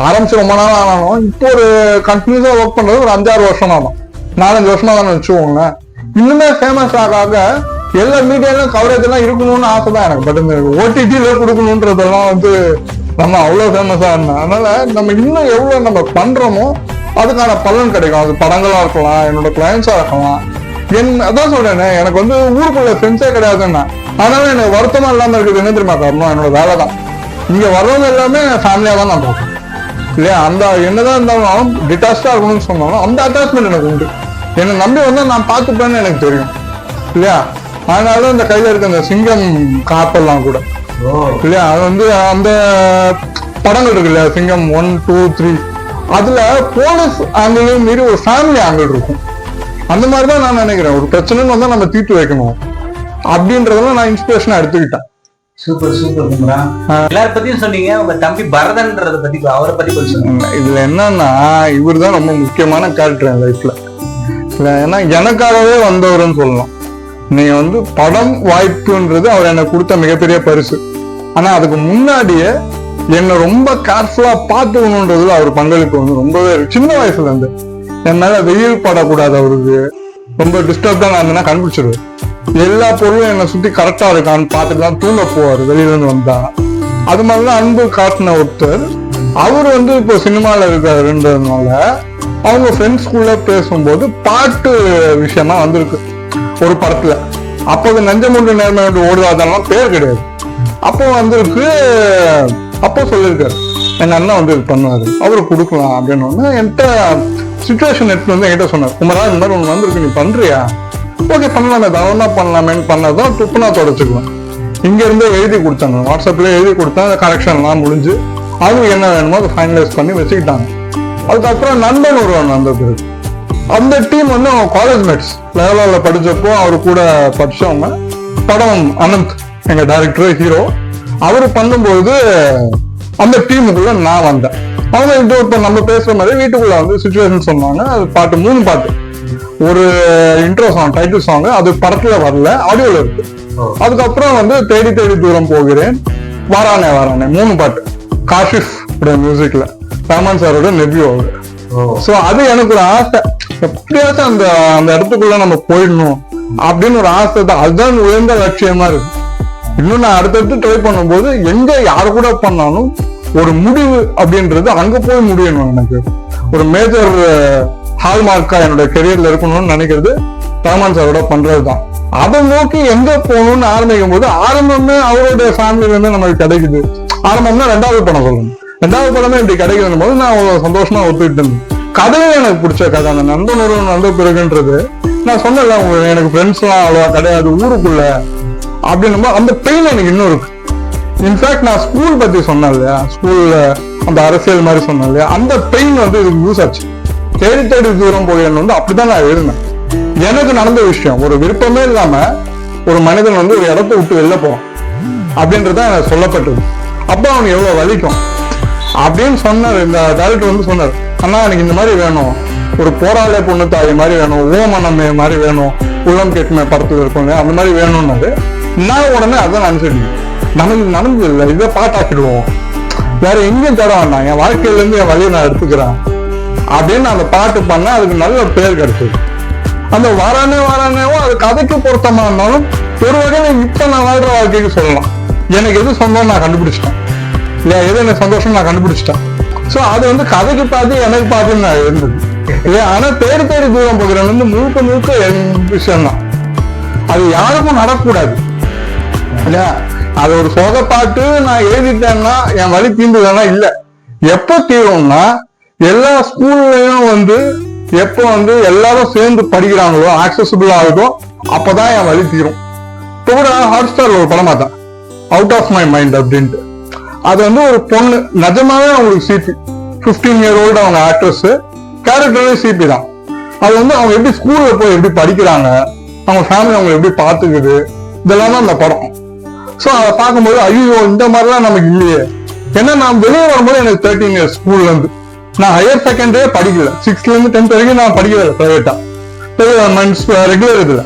[SPEAKER 1] ஆரம்பிச்சு ரொம்ப நாள் ஆனாலும் இப்போ ஒரு கண்டினியூஸா ஒர்க் பண்றது ஒரு 5-6 வருஷம் தான், 4-5 வருஷமா தான் வச்சுக்கோங்க. இன்னுமே ஃபேமஸ் ஆக எல்லா மீடியாலும் கவரேஜ் எல்லாம் இருக்கணும்னு ஆசை தான் எனக்கு. பட் இந்த OTT-ல கொடுக்கணுன்றதெல்லாம் வந்து நம்ம அவ்வளவு ஃபேமஸா இருந்தோம். அதனால நம்ம இன்னும் எவ்வளவு நம்ம பண்றோமோ அதுக்கான பலன் கிடைக்கும். அது படங்களா இருக்கலாம், என்னோட கிளைண்ட்ஸா இருக்கலாம். அதான் சொல்றேன், எனக்கு வந்து ஊருக்குள்ள ஃப்ரெண்ட்ஸே கிடையாதுன்னா. அதனால எனக்கு வருத்தமா இல்லாம இருக்குது என்ன தெரியுமா காரணம், என்னோட வேலை தான். இங்க வர்றவங்க எல்லாமே ஃபேமிலியா தான் நான் பார்ப்பேன் இல்லையா. அந்த என்னதான் இருந்தாலும் டிட்டாச்சா இருக்கணும்னு சொன்னாலும் அந்த அட்டாச்மெண்ட் எனக்கு உண்டு. என்னை நம்பி வந்து நான் பார்த்துப்பேன்னு எனக்கு தெரியும் இல்லையா. அதனால இந்த கையில இருக்க அந்த சிங்கம் காப்பெல்லாம் கூட இல்லையா, அது வந்து அந்த படங்கள் இருக்கு இல்லையா, சிங்கம் 1, 2, 3 அதுல போலீஸ் ஆங்கிளையும் மீறி ஒரு ஃபேமிலி ஆங்கிள் இருக்கும். அந்த மாதிரிதான் நான் நினைக்கிறேன். ஒரு பிரச்சனைன்னு வந்தா நம்ம தீர்த்து வைக்கணும் அப்படின்றதெல்லாம் நான் இன்ஸ்பிரேஷனா எடுத்துக்கிட்டேன்.
[SPEAKER 2] சூப்பர் சூப்பர் குமரா. எல்லாரும் பத்தியும் சொன்னீங்க, உங்க தம்பி பரதன்றத பத்தி, அவரை பத்தி கொஞ்சம் சொல்லுங்க.
[SPEAKER 1] இதுல என்னன்னா, இவர் தான் ரொம்ப முக்கியமான கேரக்டர் என் லைஃப்ல. ஏன்னா எனக்காகவே வந்தவர்னு சொல்லலாம். நீங்க வந்து படம் வாய்ப்புன்றது அவர் எனக்கு கொடுத்த மிகப்பெரிய பரிசு. ஆனா அதுக்கு முன்னாடியே என்னை ரொம்ப கேர்ஃபுல்லா பார்த்துக்கணுன்றதுல அவர் பங்களிப்பு வந்து ரொம்பவே சின்ன வயசுல இருந்து. என் மேல வெயில் படக்கூடாது, அவருக்கு ரொம்ப டிஸ்டர்ப் தான் இருந்தேன்னா கண்டுபிடிச்சிருவாரு. எல்லா பொருளும் என்னை சுத்தி கரெக்டா இருக்கான்னு பார்த்துட்டு தான் தூங்க போவாரு வெளியில இருந்து வந்தா. அது மாதிரிலாம் அன்பு காட்டின ஒருத்தர். அவர் வந்து இப்போ சினிமால இருக்காருன்றதுனால அவங்க ஃப்ரெண்ட்ஸ்குள்ள பேசும்போது பாட்டு விஷயமா வந்திருக்கு ஒரு படத்துல. அப்போ நெஞ்சமுண்டு நேர்மை ஓடுவாதெல்லாம் பேர் கிடையாது. அப்போ வந்திருக்கு. அப்போ சொல்லியிருக்காரு எங்க அண்ணன் வந்து இது பண்ணுவாரு, அவரு கொடுக்கலாம் அப்படின்னு ஒண்ணு என்கிட்ட சிச்சுவேஷன் எடுத்து வந்து என்கிட்ட சொன்னார். குமரா இந்த மாதிரி ஒண்ணு வந்திருக்கு, நீ பண்றியா? ஓகே பண்ணலாமே, தவறுனா பண்ணலாமேன்னு பண்ணதான் துப்புனா தொடச்சுக்குவேன். இங்க இருந்து எழுதி கொடுத்தாங்க, வாட்ஸ்அப்ல எழுதி கொடுத்தேன். அந்த கரெக்ஷன்லாம் முடிஞ்சு அவங்களுக்கு என்ன வேணுமோ அதை ஃபைனலைஸ் பண்ணி வச்சுக்கிட்டாங்க. அதுக்கப்புறம் நண்பன் ஒருவன் வந்த பிறகு அந்த டீம் வந்து அவங்க காலேஜ் மேட்ஸ் லெவலில் படிச்சப்போ அவரு கூட படிச்சவங்க. படம் அனந்த் எங்க டைரக்டர் ஹீரோ, அவரு பண்ணும்போது அந்த டீமுக்குள்ள நான் வந்தேன். அவங்க இது இப்ப நம்ம பேசுற மாதிரி வீட்டுக்குள்ள வந்து சிச்சுவேஷன் சொன்னாங்க. அது பாட்டு 3 பாட்டு. ஒரு இன்ட்ரோ சாங், டைட்டில் சாங், அது படத்துல வரல, ஆடியோல இருக்கு. அதுக்கப்புறம் வந்து தேடி தேடி தூரம் போகிறேன், வாரானே வாரானே 3 பாட்டு காஷிஃப் மியூசிக்ல, ரஹ்மான் சாரோட நெபியோட. சோ அது எனக்கு ஒரு ஆசை, எப்படியாச்சும் அந்த அந்த இடத்துக்குள்ள நம்ம போயிடணும் அப்படின்னு ஒரு ஆசை தான். அதுதான் உயர்ந்த லட்சியமா இருக்கு. இன்னும் நான் அடுத்தடுத்து ட்ரை பண்ணும்போது எங்க யாரு கூட பண்ணாலும் ஒரு முடிவு அப்படின்றது அங்க போய் முடியணும். எனக்கு ஒரு மேஜர் ஹால்மார்க்கா என்னோட கெரியர்ல இருக்கணும்னு நினைக்கிறது ரஹ்மான் சாரோட பண்றதுதான். அதை நோக்கி எங்க போகணும்னு ஆரம்பிக்கும் போது ஆரம்பமே அவரோட ஃபேமிலில இருந்து நமக்கு கிடைக்குது. ஆரம்பம்னா 2வது படம் சொல்லணும், 2வது படமே இப்படி கிடைக்குதுன்னு போது நான் அவ்வளவு சந்தோஷமா ஒத்துக்கிட்டு இருந்தேன். கதையும் எனக்கு பிடிச்ச கதை. அந்த நண்பன் ஒருவன் வந்த பிறகுன்றது நான் சொன்னல, எனக்கு ஃப்ரெண்ட்ஸ் எல்லாம் அவ்வளவா கிடையாது ஊருக்குள்ள அப்படின்னு அந்த பெயின் எனக்கு இன்னும் இருக்கு. இன்ஃபேக்ட் நான் ஸ்கூல் பத்தி சொன்னேன் இல்லையா, ஸ்கூல்ல அந்த அரசியல் மாதிரி சொன்னேன் இல்லையா, அந்த பெயின் வந்து இதுக்கு யூஸ் ஆச்சு. தேடி தேடி தூரம் போகிறேன்னு வந்து அப்படிதான் நான் எழுதினேன். எனக்கு நடந்த விஷயம், ஒரு விருப்பமே இல்லாம ஒரு மனிதன் வந்து ஒரு இடத்த விட்டு வெளில போவான் அப்படின்றதான் எனக்கு சொல்லப்பட்டது. அப்போ அவனுக்கு எவ்வளவு வலிக்கும் அப்படின்னு சொன்னார். இந்த டைரக்டர் வந்து சொன்னார், அண்ணா எனக்கு இந்த மாதிரி வேணும், ஒரு போராள பொண்ணு தாய் மாதிரி வேணும், ஓமனமே மாதிரி வேணும், உள்ளம் கேட்குமே படத்துல இருக்கும் அந்த மாதிரி வேணும்னாரு. நான் உடனே அதான் நினைச்சிட்டு, நமக்கு நடந்தது இல்லை, இதை பாட்டாக்கிடுவோம், வேற எங்கேயும் தர வேண்டாம், என் வாழ்க்கையில இருந்து என் வழியை நான் எடுத்துக்கிறேன் அப்படின்னு அந்த பாட்டு பண்ண அதுக்கு நல்ல பேர் கிடைச்சது. அந்த வாரானே வாரானேவோ அது கதைக்கு பொருத்தமா இருந்தாலும் ஒரு வகையில இப்ப நான் வாழ்ற வாழ்க்கைக்கு சொல்லலாம். எனக்கு எது சொந்தம் நான் கண்டுபிடிச்சிட்டேன் இல்லையா, எது எனக்கு சந்தோஷம் நான் கண்டுபிடிச்சிட்டேன். சோ அது வந்து கதைக்கு பார்த்து எனக்கு பார்த்துன்னு நான் இருந்தது இல்லையா. ஆனா தேடி தேடி தூரம் போகிறேன் வந்து முழுக்க முழுக்க என் விஷயம்தான். அது யாருக்கும் நடக்கூடாது இல்லையா. அது ஒரு சோக பாட்டு நான் எழுதிட்டேன்னா என் வழி தீர்ந்துதானா இல்ல. எப்ப தீரும்னா எல்லா ஸ்கூல்லயும் வந்து எப்போ வந்து எல்லாரும் சேர்ந்து படிக்கிறாங்களோ, ஆக்சசிபிள் ஆகுதோ, அப்பதான் என் வழி தீரும். இப்போ கூட ஹாட்ஸ்டார்ல ஒரு படம் பார்த்தேன், அவுட் ஆஃப் மை மைண்ட் அப்படின்ட்டு. அது வந்து ஒரு பொண்ணு நிஜமாவே அவங்களுக்கு சிபி, 15 year old அவங்க ஆக்ட்ரஸ், கேரக்டரே சிபி தான். அது வந்து அவங்க எப்படி ஸ்கூல்ல போய் எப்படி படிக்கிறாங்க, அவங்க ஃபேமிலி அவங்க எப்படி பாத்துக்குது, இதெல்லாம் தான் அந்த படம். சோ அதை பார்க்கும்போது ஐயோ இந்த மாதிரிலாம் நமக்கு இல்லையே. ஏன்னா நான் வெளியே வரும்போது எனக்கு 13 years ஸ்கூல்ல இருந்து நான் ஹையர் செகண்டரியே படிக்கல, 6th இருந்து 10th வரைக்கும் நான் படிக்கல பிரைவேட்டா, ரெகுலர் இதுல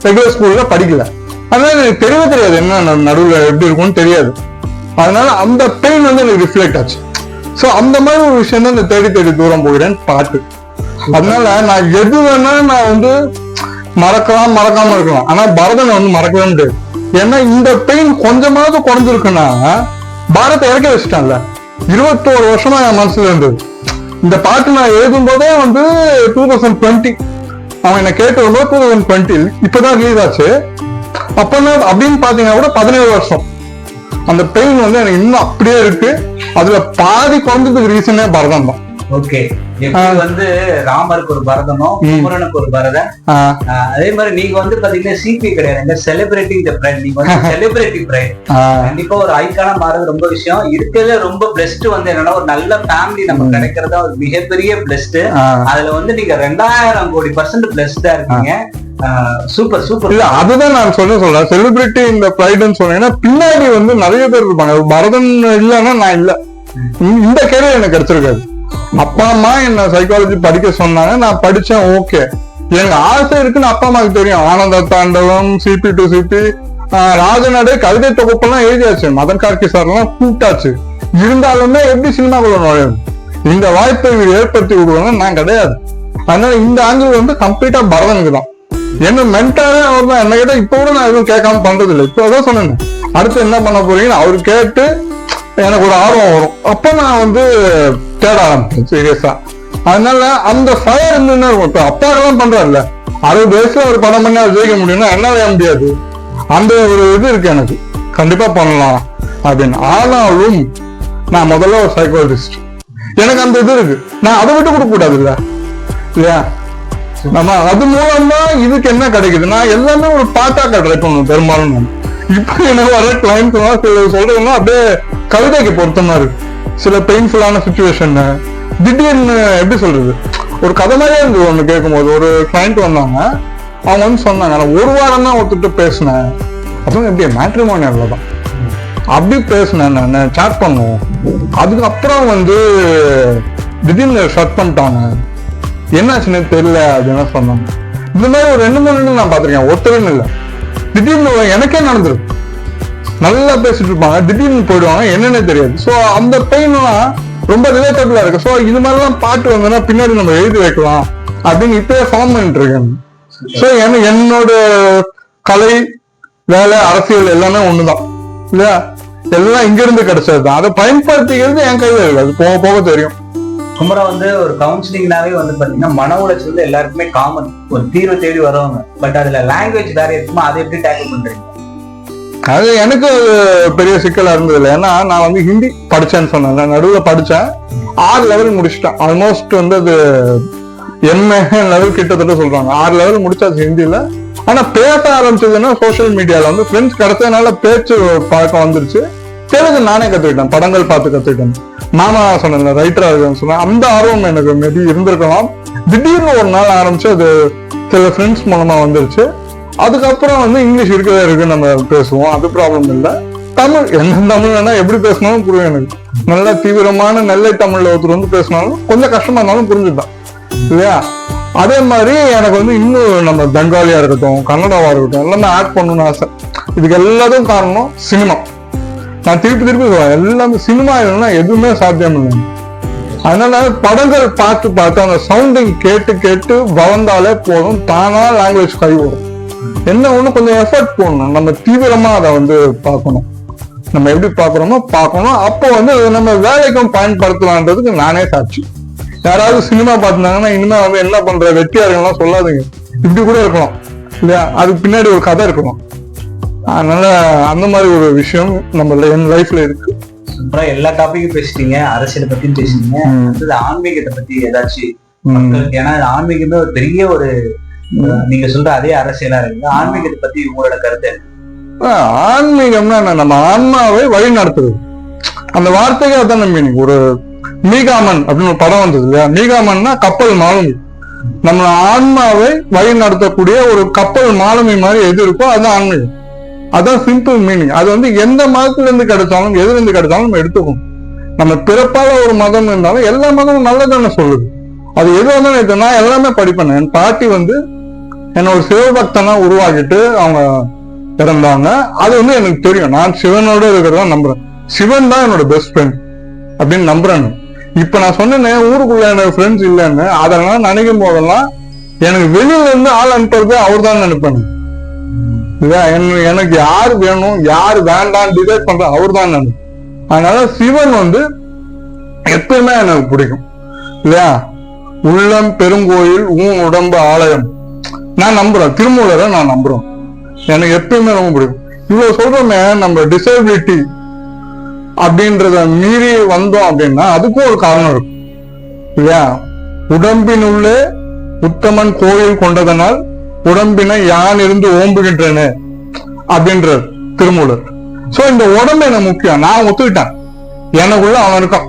[SPEAKER 1] ரெகுலர் ஸ்கூல்ல படிக்கல. அதனால எனக்கு தெரியவே தெரியாது என்ன நடுவுல எப்படி இருக்கும்னு தெரியாது. அதனால அந்த பெயின் வந்து எனக்கு ரிஃப்ளெக்ட் ஆச்சு. சோ அந்த மாதிரி ஒரு விஷயம் தான் இந்த தேடி தேடி தூரம் போகிறேன் பாட்டு. அதனால நான் எது வேணா நான் வந்து மறக்கலாம், மறக்காம இருக்கலாம். ஆனா பரதனை வந்து மறக்கவே முடியாது. ஏன்னா இந்த பெயின் கொஞ்சமாவது குறைஞ்சிருக்குன்னா பாரத்தை இறக்க வச்சுட்டான்ல. 21 வருஷமா என் மனசுல இருந்தது. இந்த பாட்டு நான் எழுதும் போதே வந்து 2020 அவன் என்ன கேட்டு வரும்போது 2020 இப்பதான் ரிலீஸ் ஆச்சு. அப்பதான் அப்படின்னு பாத்தீங்கன்னா கூட 17 வருஷம் அந்த பெயின் வந்து எனக்கு இன்னும் அப்படியே இருக்கு. அதுல பாதி குறைஞ்சதுக்கு ரீசனே பரதம் தான்.
[SPEAKER 2] ஓகே, எப்படி வந்து ராமருக்கு ஒரு பரதனும் குமரனுக்கு ஒரு பரதன், அதே மாதிரி நீங்க வந்து பாத்தீங்கன்னா சிபி கிடையாது, செலிபிரேட்டிங் தி பிரைட். நீங்க வந்து செலிபிரேட்டிங் பிரைட். கண்டிப்பா ஒரு ஐக்கானா மாறது ரொம்ப விஷயம். இருக்கிறதுல ரொம்ப பிளஸ்ட் வந்து என்னன்னா ஒரு நல்ல ஃபேமிலி நமக்கு கிடைக்கிறதா ஒரு மிகப்பெரிய பிளஸ்ட். அதுல வந்து நீங்க 2000 கோடி% பிளஸ்டா இருக்கீங்க. Super super. இல்ல
[SPEAKER 1] அதுதான் நான் சொல்றேன் செலிபிரிட்டி இந்த பிரைட்னு சொன்னீங்கன்னா பின்னாடி வந்து நிறைய பேர் இருப்பாங்க. பரதன் இல்லைன்னா நான் இல்ல, இந்த கேரியர் எனக்கு கிடைச்சிருக்காது. அப்பா அம்மா என்ன சைக்காலஜி படிக்க சொன்னாங்க, நான் படிச்சேன். ஓகே, எனக்கு ஆசை இருக்குன்னு அப்பா அம்மாவுக்கு தெரியும். ஆனந்த தாண்டவம், சிபி டு சிபி, ராஜநாடு, கவிதை தொகுப்பெல்லாம் எழுதியாச்சு. மதன் கார்கி சார் எல்லாம் கூப்பிட்டாச்சு. இருந்தாலுமே எப்படி சினிமாக்குள்ள நுழையும், இந்த வாய்ப்பை ஏற்படுத்தி விடுவாங்க, நான் கிடையாது. அதனால இந்த ஆங்கிள் வந்து கம்ப்ளீட்டா பரதனுக்கு தான். என்ன மென்டாவே அவர் தான். என்ன கேட்டா இப்ப கூட நான் எதுவும் கேட்காம பண்றது இல்லை. இப்போ அதான் சொன்னேன், அடுத்து என்ன பண்ண போறீங்கன்னு அவர் கேட்டு எனக்கு ஒரு ஆர்வம் வரும். அப்ப நான் வந்து தேட ஆரம்பிச்சேன் சீரியஸா. அதனால அந்த ஃபயர் இருந்துன்னு இப்ப அப்பாக்கெல்லாம் பண்றாருல்ல, 60 வயசுல ஒரு படம் பண்ணி அதை ஜெயிக்க முடியும்னா என்னால முடியாது. அந்த ஒரு இது இருக்கு எனக்கு, கண்டிப்பா பண்ணலாம் அப்படின்னு. ஆனாலும் நான் முதல்ல ஒரு சைக்காலஜிஸ்ட், எனக்கு அந்த இது இருக்கு, நான் அதை விட்டு கொடுக்க கூடாது இல்ல இல்லையா. நம்ம அது மூலமா இதுக்கு என்ன கிடைக்குதுன்னா எல்லாமே ஒரு பாட்டா ட்ரை பண்ணணும் பெரும்பாலும். இப்ப எனக்கு வர கிளைண்ட்ஸ் சொல்றதுன்னா அப்படியே கவிதைக்கு பொருத்தமா இருக்கு. சில பெயின்ஃபுல்லான சுச்சுவேஷன் திடீர்னு எப்படி சொல்றது, ஒரு கதை மாதிரியே இருந்தது. ஒண்ணு கேட்கும்போது ஒரு கிளைண்ட் வந்தாங்க, அவங்க வந்து சொன்னாங்க, நான் 1 வாரம் தான் ஒருத்தட்டு பேசினேன். அப்புறம் எப்படி மேட்ரிமோனியல்ல தான் அப்படி பேசினேன், நான் சாட் பண்ணுவோம். அதுக்கப்புறம் வந்து திடீர்னு ஷட் பண்ணிட்டாங்க, என்னாச்சுன்னு தெரியல அப்படின்னு சொன்னாங்க. இந்த மாதிரி ஒரு 2-3 நான் பாத்திருக்கேன், ஒருத்தருன்னு இல்லை. திடீர்னு எனக்கே நடந்திருக்கு. நல்லா பேசிட்டு இருப்பாங்க, திடீர்னு போயிடுவாங்க, என்னன்னே தெரியாது. ஸோ அந்த பெயின்லாம் ரொம்ப ரிலேட்டபிளா இருக்கு. ஸோ இது மாதிரிலாம் பாட்டு வந்தோன்னா பின்னாடி நம்ம எழுதி வைக்கலாம் அப்படின்னு இப்பயே ஃபார்ம் பண்ணிட்டு இருக்கேன். ஸோ என்னோட கலை, வேலை, அரசியல் எல்லாமே ஒண்ணுதான் இல்லையா. எல்லாம் இங்க இருந்து கிடைச்சதுதான். அதை பயன்படுத்திக்கிறது என் கையில இருக்கு, அது போக போக தெரியும்.
[SPEAKER 2] குமரா வந்து ஒரு கவுன்சிலிங்னாவே வந்து பாத்தீங்கன்னா மன உளைச்சல் வந்து எல்லாருக்குமே காமன், ஒரு தீர்வு தேடி வருவாங்க. பட் அதுல லாங்குவேஜ் வேற இருக்குமா, அதை எப்படி டேக்கிள் பண்றீங்க?
[SPEAKER 1] அது எனக்கு பெரிய சிக்கலா இருந்தது இல்லை. ஏன்னா நான் வந்து ஹிந்தி படிச்சேன்னு சொன்னேன், நடுவில் படிச்சேன். 6 லெவல் முடிச்சுட்டேன். ஆல்மோஸ்ட் வந்து அது எம்ஏ லெவல் கிட்டத்தட்ட சொல்றாங்க. 6 லெவல் முடிச்சாச்சு ஹிந்தியில. ஆனா பேச ஆரம்பிச்சதுன்னா சோசியல் மீடியால வந்து ஃப்ரெண்ட்ஸ் கிடைச்சதுனால பேச்சு பழக்கம் வந்துருச்சு. தெலுங்கு நானே கத்துக்கிட்டேன், படங்கள் பார்த்து கத்துக்கிட்டேன். மாமா சொன்ன ரைட்டரா இருக்குன்னு சொன்னேன், அந்த ஆர்வம் எனக்கு மேபி இருந்திருக்கலாம். திடீர்னு ஒரு நாள் ஆரம்பிச்சு அது சில ஃப்ரெண்ட்ஸ் மூலமா வந்துருச்சு. அதுக்கப்புறம் வந்து இங்கிலீஷ் இருக்கவே இருக்கு, நம்ம பேசுவோம், அது ப்ராப்ளம் இல்லை. தமிழ் என்ன தமிழ் வேணா எப்படி பேசினாலும் புரியும் எனக்கு. நல்லா தீவிரமான நெல்லை தமிழ்ல ஒருத்தர் வந்து பேசினாலும் கொஞ்சம் கஷ்டமா இருந்தாலும் புரிஞ்சுதான் இல்லையா. அதே மாதிரி எனக்கு வந்து இன்னும் நம்ம பெங்காலியா இருக்கட்டும், கன்னடாவா இருக்கட்டும், எல்லாமே ஆட் பண்ணணும்னு ஆசை. இதுக்கு எல்லாத்துக்கும் காரணம் சினிமா. நான் திருப்பி சொல்றேன், எல்லாமே சினிமா இல்லைன்னா எதுவுமே சாத்தியம் இல்லை. அதனால படங்கள் பார்த்து பார்த்து அந்த சவுண்டிங் கேட்டு கேட்டு வளர்ந்தாலே போதும், தானா லாங்குவேஜ் கை வரும். என்ன ஒண்ணு கொஞ்சம் எஃபர்ட் போடணும், நம்ம தீவிரமா அதை வந்து பார்க்கணும். நம்ம எப்படி பார்க்கறோமோ பார்க்கணும். அப்போ வந்து நம்ம வேலைக்கும் பயன்படுத்தலான்றதுக்கு நானே சாட்சி. யாராவது சினிமா பார்த்துருந்தாங்கன்னா இனிமே வந்து என்ன பண்ற வெட்டியா இருக்கலாம் சொல்லாதீங்க, இப்படி கூட இருக்கலாம் இல்லையா. அதுக்கு பின்னாடி ஒரு கதை இருக்கணும். அதனால அந்த மாதிரி ஒரு விஷயம் நம்ம என் லைஃப்ல இருக்கு.
[SPEAKER 2] அப்புறம் எல்லா டாபிக்கும் பேசிட்டீங்க, அரசியலை பத்தியும் பேசிட்டீங்க, அடுத்தது ஆன்மீகத்தை பத்தி ஏதாச்சும் மக்களுக்கு, ஏன்னா ஆன்மீகமே ஒரு பெரிய ஒரு நீங்க சொல்ற அதே அரசியலா இருக்கு. ஆன்மீகத்தை பத்தி உங்களோட கருத்து?
[SPEAKER 1] ஆன்மீகம்னா நம்ம ஆன்மாவை வழி நடத்துறது, அந்த வார்த்தைக்கு அதான் மீனிங். ஒரு மீகாமன் அப்படின்னு ஒரு படம் வந்தது இல்லையா, மீகாமன்னா கப்பல் மாலுமி. நம்ம ஆன்மாவை வழி நடத்தக்கூடிய ஒரு கப்பல் மாலுமி மாதிரி எது இருக்கோ அதுதான் ஆன்மீகம். அதான் சிம்பிள் மீனிங். அது வந்து எந்த மதத்துல இருந்து கிடைச்சாலும் எதுல இருந்து கிடைச்சாலும் நம்ம எடுத்துக்கணும். நம்ம பிறப்பால ஒரு மதம் இருந்தாலும் எல்லா மதமும் நல்லதானே சொல்லுது. அது எது வந்து நான் எல்லாமே படிப்பேன். என் பாட்டி வந்து என்னோட சிவபக்தனா உருவாக்கிட்டு அவங்க இறந்தாங்க. அது வந்து எனக்கு தெரியும், நான் சிவனோட இருக்கிறதா நம்புறேன். சிவன் தான் என்னோட பெஸ்ட் ஃப்ரெண்ட் அப்படின்னு நம்புறேன். இப்ப நான் சொன்னேன் ஊருக்குள்ள எனக்கு ஃப்ரெண்ட்ஸ் இல்லைன்னு, அதெல்லாம் நினைக்கும் போதெல்லாம் எனக்கு வெளியில இருந்து ஆள் அனுப்புறது அவர் தான் நினைப்பேன். எனக்கு யாரு வேணும் யாரு வேண்டாம் டிசைட் பண்ற அவர் தான் நினைப்பேன். அதனால சிவன் வந்து எப்பயுமே எனக்கு பிடிக்கும் இல்லையா. உள்ளம் பெருங்கோயில் ஊன் உடம்பு ஆலயம் நான் நம்புறேன். திருமூலரை நான் நம்புறேன். எனக்கு எப்பயுமே ரொம்ப பிடிக்கும். இவ்வளவு சொல்றோமே, நம்ம டிசபிலிட்டி அப்படின்றத மீறி வந்தோம் அப்படின்னா அதுக்கும் ஒரு காரணம் இருக்கும். இல்லையா? உடம்பினுள்ளே உத்தமன் கோயில் கொண்டதனால் உடம்பினை யான் இருந்து ஓம்புகின்றன அப்படின்றார் திருமூலர். சோ இந்த உடம்பு எனக்கு முக்கியம். நான் ஒத்துக்கிட்டேன், எனக்குள்ள அவன் இருக்கான்,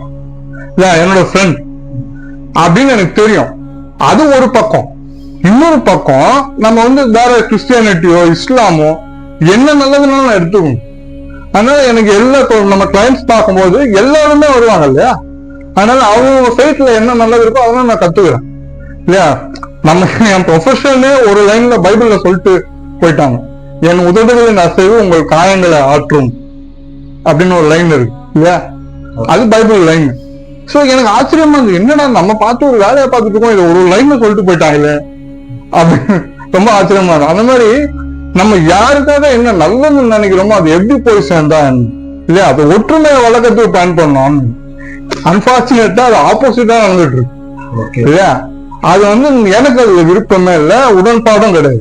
[SPEAKER 1] என்னோட ஃப்ரெண்ட் அப்படின்னு எனக்கு தெரியும். அது ஒரு பக்கம். இன்னொரு பக்கம் நம்ம வந்து வேற கிறிஸ்டியானிட்டியோ இஸ்லாமோ என்ன நல்லதுனாலும் நான் எடுத்துக்கணும். அதனால எனக்கு எல்லா நம்ம கிளைண்ட்ஸ் பார்க்கும்போது எல்லாருமே வருவாங்க இல்லையா? அதனால அவங்க சைட்ல என்ன நல்லது இருக்கோ அதெல்லாம் நான் கத்துக்கிறேன் இல்லையா? நம்ம என் ப்ரொஃபஷனே ஒரு லைன்ல பைபிள்ல சொல்லிட்டு போயிட்டாங்க, என் உதடுகளின் அசைவு உங்கள் காயங்களை ஆற்றும் அப்படின்னு ஒரு லைன் இருக்கு இல்லையா? அது பைபிள் லைன். சோ எனக்கு ஆச்சரியமா இருக்கு, என்னடா நம்ம பார்த்து ஒரு வேலையை பார்த்துட்டு இருக்கோம், இதை ஒரு லைன்ல சொல்லிட்டு போயிட்டாங்களே அப்படின்னு ரொம்ப ஆச்சரியமா இருக்கும். அந்த மாதிரி நம்ம யாருக்காக என்ன நல்லதுன்னு நினைக்கிறோமோ அது எப்படி போய் சேர்ந்தா இல்லையா? அது ஒற்றுமையை வழக்கத்துக்கு பயன் பண்ணோம். அன்பார்ச்சுனேட்டா அது ஆப்போசிட்டா நடந்துட்டு இருக்கு இல்லையா? அது வந்து எனக்கு அதுல விருப்பமே இல்லை, உடன்பாடும் கிடையாது.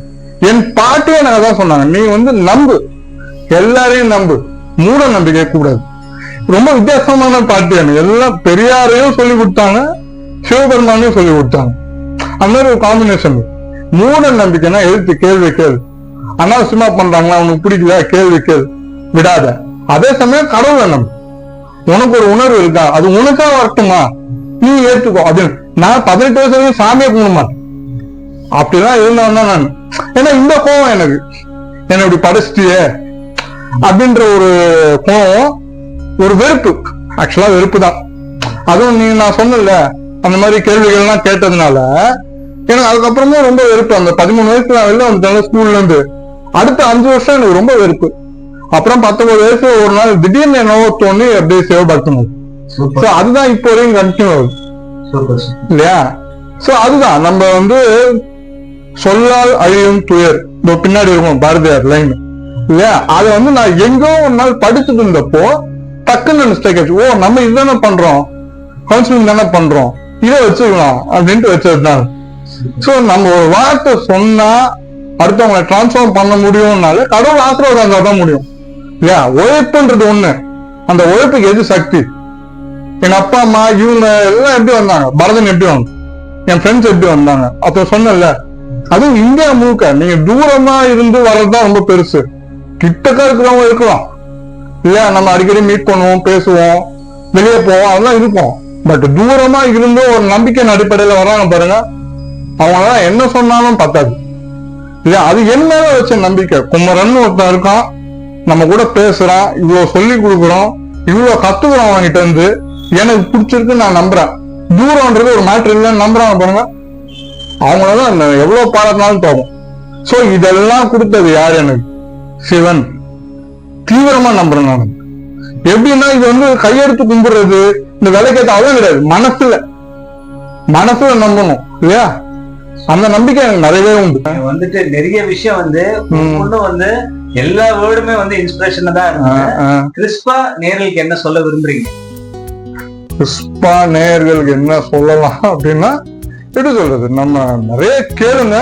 [SPEAKER 1] என் பாட்டியே எனக்கு தான் சொன்னாங்க, நீ வந்து நம்பு, எல்லாரையும் நம்பு, மூட நம்பிக்கை கூடாது. ரொம்ப வித்தியாசமான பாட்டு. எனக்கு எல்லாம் பெரியாரையும் சொல்லி கொடுத்தாங்க, சிவபெருமானையும் சொல்லி கொடுத்தாங்க. அந்த மாதிரி ஒரு காம்பினேஷன். மூட நம்பிக்கைன்னா எழுத்து கேள்வி கேள்வி, அனாவசியமா பண்றாங்களா, உனக்கு பிடிக்கல கேள்வி கேள்வி விடாத. அதே சமயம் கடவுளை நம்பு, உனக்கு ஒரு உணர்வு இருக்கா, அது உனக்கா வரட்டுமா, நீ ஏற்றுக்கோ. அது நான் 18 வயசு வரைக்கும் சாமியை கும்பிட மாட்டேன், அப்படிதான் இருந்தவன் தான் நான். ஏன்னா இந்த கோவம் எனக்கு, என்ன இப்படி படைச்சிட்டியே அப்படின்ற ஒரு கோவம், ஒரு வெறுப்பு. ஆக்சுவலா வெறுப்பு தான். அதுவும் நீ நான் சொன்னல அந்த மாதிரி கேள்விகள்லாம் கேட்டதுனால எனக்கு அதுக்கப்புறமும் ரொம்ப வெறுப்பு. அந்த 13 வயசுல நான் வெளில வந்துட்டேன் ஸ்கூல்ல இருந்து. அடுத்த 5 வருஷம் எனக்கு ரொம்ப வெறுப்பு. அப்புறம் 19 வயசு ஒரு நாள் திடீர்னு என்னவோ தோணி அப்படியே சிவபக்தனும். அதுதான் இப்போ வரையும் கண்டினியூ ஆகுது இல்லையா? சோ அதுதான் நம்ம வந்து சொல்லால் அழியும் துயர், இந்த பின்னாடி இருக்கும் பாரதியார் லைன் இல்லையா? அதை வந்து நான் எங்கோ ஒரு நாள் படிச்சுட்டு இருந்தப்போ டக்குன்னு மிஸ்டேக் ஆச்சு. ஓ நம்ம இதுதானே பண்றோம், கவுன்சிலிங் தானே பண்றோம், இதை வச்சுக்கலாம் அப்படின்ட்டு வச்சதுதான். சோ நம்ம ஒரு வார்த்தை சொன்னா அடுத்தவங்களை டிரான்ஸ்ஃபார்ம் பண்ண முடியும்னால கடவுள் ஆசீர்வாதம் தான் முடியும் இல்லையா? உழைப்புன்றது ஒண்ணு. அந்த உழைப்புக்கு எது சக்தி? எங்க அப்பா அம்மா இவங்க எல்லாம் எப்படி வந்தாங்க, பரதன் எப்படி வந்தாங்க, என் ஃப்ரெண்ட்ஸ் எப்படி வந்தாங்க, அப்ப சொன்னல. அதுவும் இந்தியா முழுக்க நீங்க தூரமா இருந்து வர்றதுதான் ரொம்ப பெருசு. கிட்டக்கா இருக்கிறவங்க இருக்கலாம் இல்லையா? நம்ம அடிக்கடி மீட் பண்ணுவோம், பேசுவோம், வெளியே போவோம், அதெல்லாம் இருக்கும். பட் தூரமா இருந்து ஒரு நம்பிக்கையின் அடிப்படையில வர்றாங்க பாருங்க, அவங்களாம் என்ன சொன்னாலும் பத்தாது இல்லையா? அது என்ன வச்ச நம்பிக்கை. குமரன் ஒருத்தன் இருக்கான், நம்ம கூட பேசுறான், இவ்வளவு சொல்லி கொடுக்குறோம், இவ்வளவு கத்துக்கிறோம் அவன்கிட்ட இருந்து, எனக்கு பிடிச்சிருக்கு நான் நம்புறேன். தூரம்ன்றது ஒரு மேட்டர் இல்லைன்னு நம்புறாங்க பாருங்க, அவங்களதான் எவ்வளவு பாராட்டினாலும் போகும். சோ இதெல்லாம் கொடுத்தது யாரு? எனக்கு சிவன். தீவிரமா நம்புறேன் நான். எப்படின்னா இது வந்து கையெடுத்து கும்பிடுறது, இந்த விலைக்கேத்த அவ்வளவு கிடையாது, மனசுல நம்பணும் இல்லையா? அந்த நம்பிக்கை எனக்கு நிறையவே உண்டு.
[SPEAKER 2] வந்துட்டு நிறைய விஷயம் வந்து வந்து எல்லா வேர்டுமே வந்து இன்ஸ்பிரேஷன் தான் இருக்கு. கிறிஸ்பா நேயர்களுக்கு என்ன சொல்ல விரும்புறீங்க?
[SPEAKER 1] கிறிஸ்பா நேயர்களுக்கு என்ன சொல்லலாம் அப்படின்னா, எப்படி சொல்றது, நம்ம நிறைய கேளுங்க,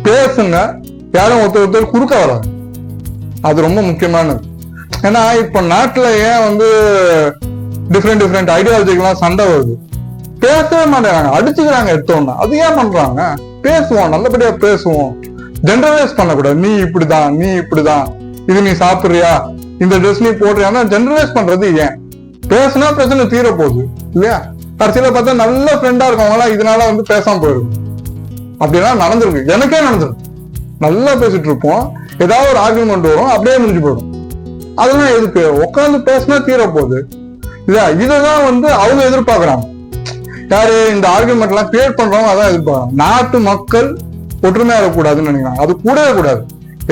[SPEAKER 1] பேசுங்க, யாரும் ஒருத்தர் குறுக்க வராது. அது ரொம்ப முக்கியமானது. ஏன்னா இப்ப நாட்டுல ஏன் வந்து டிஃப்ரெண்ட் ஐடியாலஜிக்கெல்லாம் சண்டை வருது, பேசவே மாட்டேங்கிறாங்க, அடிச்சுக்கிறாங்க எடுத்தோம்னா. அது ஏன் பண்றாங்க? பேசுவோம், நல்லபடியா பேசுவோம், ஜெனரலைஸ் பண்ணக்கூடாது. நீ இப்படிதான், இது நீ சாப்பிடுறியா, இந்த ட்ரெஸ் நீ போடுறியா, ஜெனரலைஸ் பண்றது ஏன்? பேசினா பிரச்சனை தீர போகுது இல்லையா? கடைசியில பார்த்தா நல்ல ஃப்ரெண்டா இருக்கவங்களா இதனால வந்து பேசாம போயிருக்கு. அப்படிலாம் நடந்திருக்கு, எனக்கே நடந்திருக்கு. நல்லா பேசிட்டு இருப்போம், ஏதாவது ஒரு ஆர்குமெண்ட் வரும், அப்படியே முடிஞ்சு போயிடும். அதெல்லாம் எதுக்கு? உட்காந்து பேசினா தீர போகுது இல்லையா? இதுதான் வந்து அவங்க எதிர்பார்க்கறாங்க. யாரு இந்த ஆர்குமெண்ட் எல்லாம் கிரியேட் பண்றவங்க அதான் எதிர்பார்க்கறாங்க. நாட்டு மக்கள் ஒற்றுமையா இருக்கக்கூடாதுன்னு நினைக்கிறாங்க. அது கூடவே கூடாது.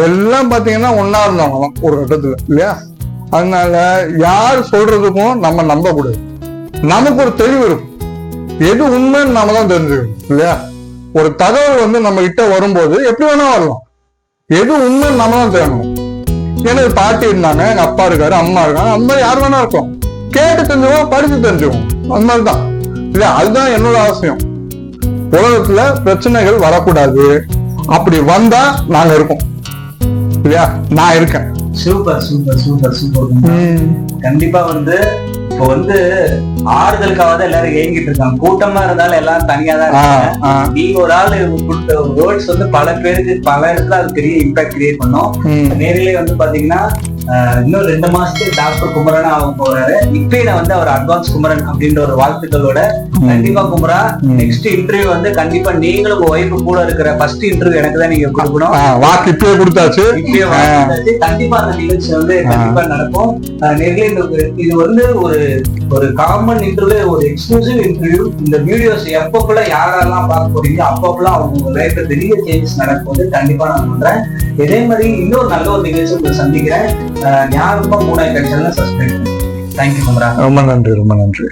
[SPEAKER 1] எல்லாம் பாத்தீங்கன்னா ஒன்னா இருந்தவங்க தான் ஒரு கட்டத்துல இல்லையா? அதனால யார் சொல்றதுக்கும் நம்ம நம்ப கூடாது. நமக்கு ஒரு தெளிவு இருக்கும், எது உண்மைன்னு நாம தான் தெரிஞ்சுக்கணும் இல்லையா? ஒரு தகவல் வந்து நம்ம கிட்ட வரும்போது எப்படி வேணா வரலாம், எது உண்மைன்னு நாம தான் தெரியும். எனக்கு பாட்டி இருந்தாங்க, எங்க அப்பா இருக்காரு, அம்மா இருக்காங்க, அந்த மாதிரி யார் வேணா இருக்கும். கேட்டு தெரிஞ்சுவோம், படிச்சு தெரிஞ்சுவோம், அந்த மாதிரிதான் இல்லையா? அதுதான் என்னோட அவசியம். உலகத்துல பிரச்சனைகள் வரக்கூடாது, அப்படி வந்தா நாங்க இருக்கோம் இல்லையா? நான் இருக்கேன்.
[SPEAKER 2] சூப்பர். கண்டிப்பா வந்து இப்போ வந்து ஆறுதலுக்காக தான் எல்லாரும் ஏங்கிட்டு இருக்காங்க. கூட்டமா இருந்தாலும் எல்லாரும் தனியா தான் இருக்காங்க. நீங்க ஒரு ஆள் கொடுத்த வேர்ட்ஸ் வந்து பல பேருக்கு பல இடத்துல அது பெரிய இம்பாக்ட் கிரியேட் பண்ணும். நேரிலே வந்து பாத்தீங்கன்னா இன்னும் 2 மாசத்துக்கு டாக்டர் குமரன் அவங்க போறாரு. இப்பயே நான் வந்து அவர் அட்வான்ஸ் குமரன் அப்படின்ற ஒரு வாழ்த்துக்களோட கண்டிப்பா குமரா நெக்ஸ்ட் இன்டர்வியூ வந்து கண்டிப்பா நீங்களும் உங்க ஒய்ஃப் கூட இருக்கிற ஃபர்ஸ்ட் இன்டர்வியூ எனக்கு தான் நீங்க கொடுக்கணும்.
[SPEAKER 1] வாக்கு இப்பயே கொடுத்தாச்சு.
[SPEAKER 2] கண்டிப்பா அந்த நிகழ்ச்சி வந்து கண்டிப்பா நடக்கும். நேரிலே இது வந்து ஒரு காமன் இன்டர்வியூ, ஒரு எக்ஸ்க்ளூசிவ் இன்டர்வியூ. இந்த வீடியோஸ் எப்பப்பெல்லாம் யாரெல்லாம் பார்க்க போறீங்க அப்பப்பெல்லாம் அவங்க லைஃப்ல பெரிய சேஞ்சஸ் நடக்கும்போது கண்டிப்பா நான் பண்றேன். இதே மாதிரி இன்னொரு நல்ல ஒரு நிகழ்ச்சி உங்களை சந்திக்கிறேன். ஞாபகம் 3 சப்ஸ்கிரைப். தேங்க்யூ குமரா.
[SPEAKER 1] ரொம்ப நன்றி.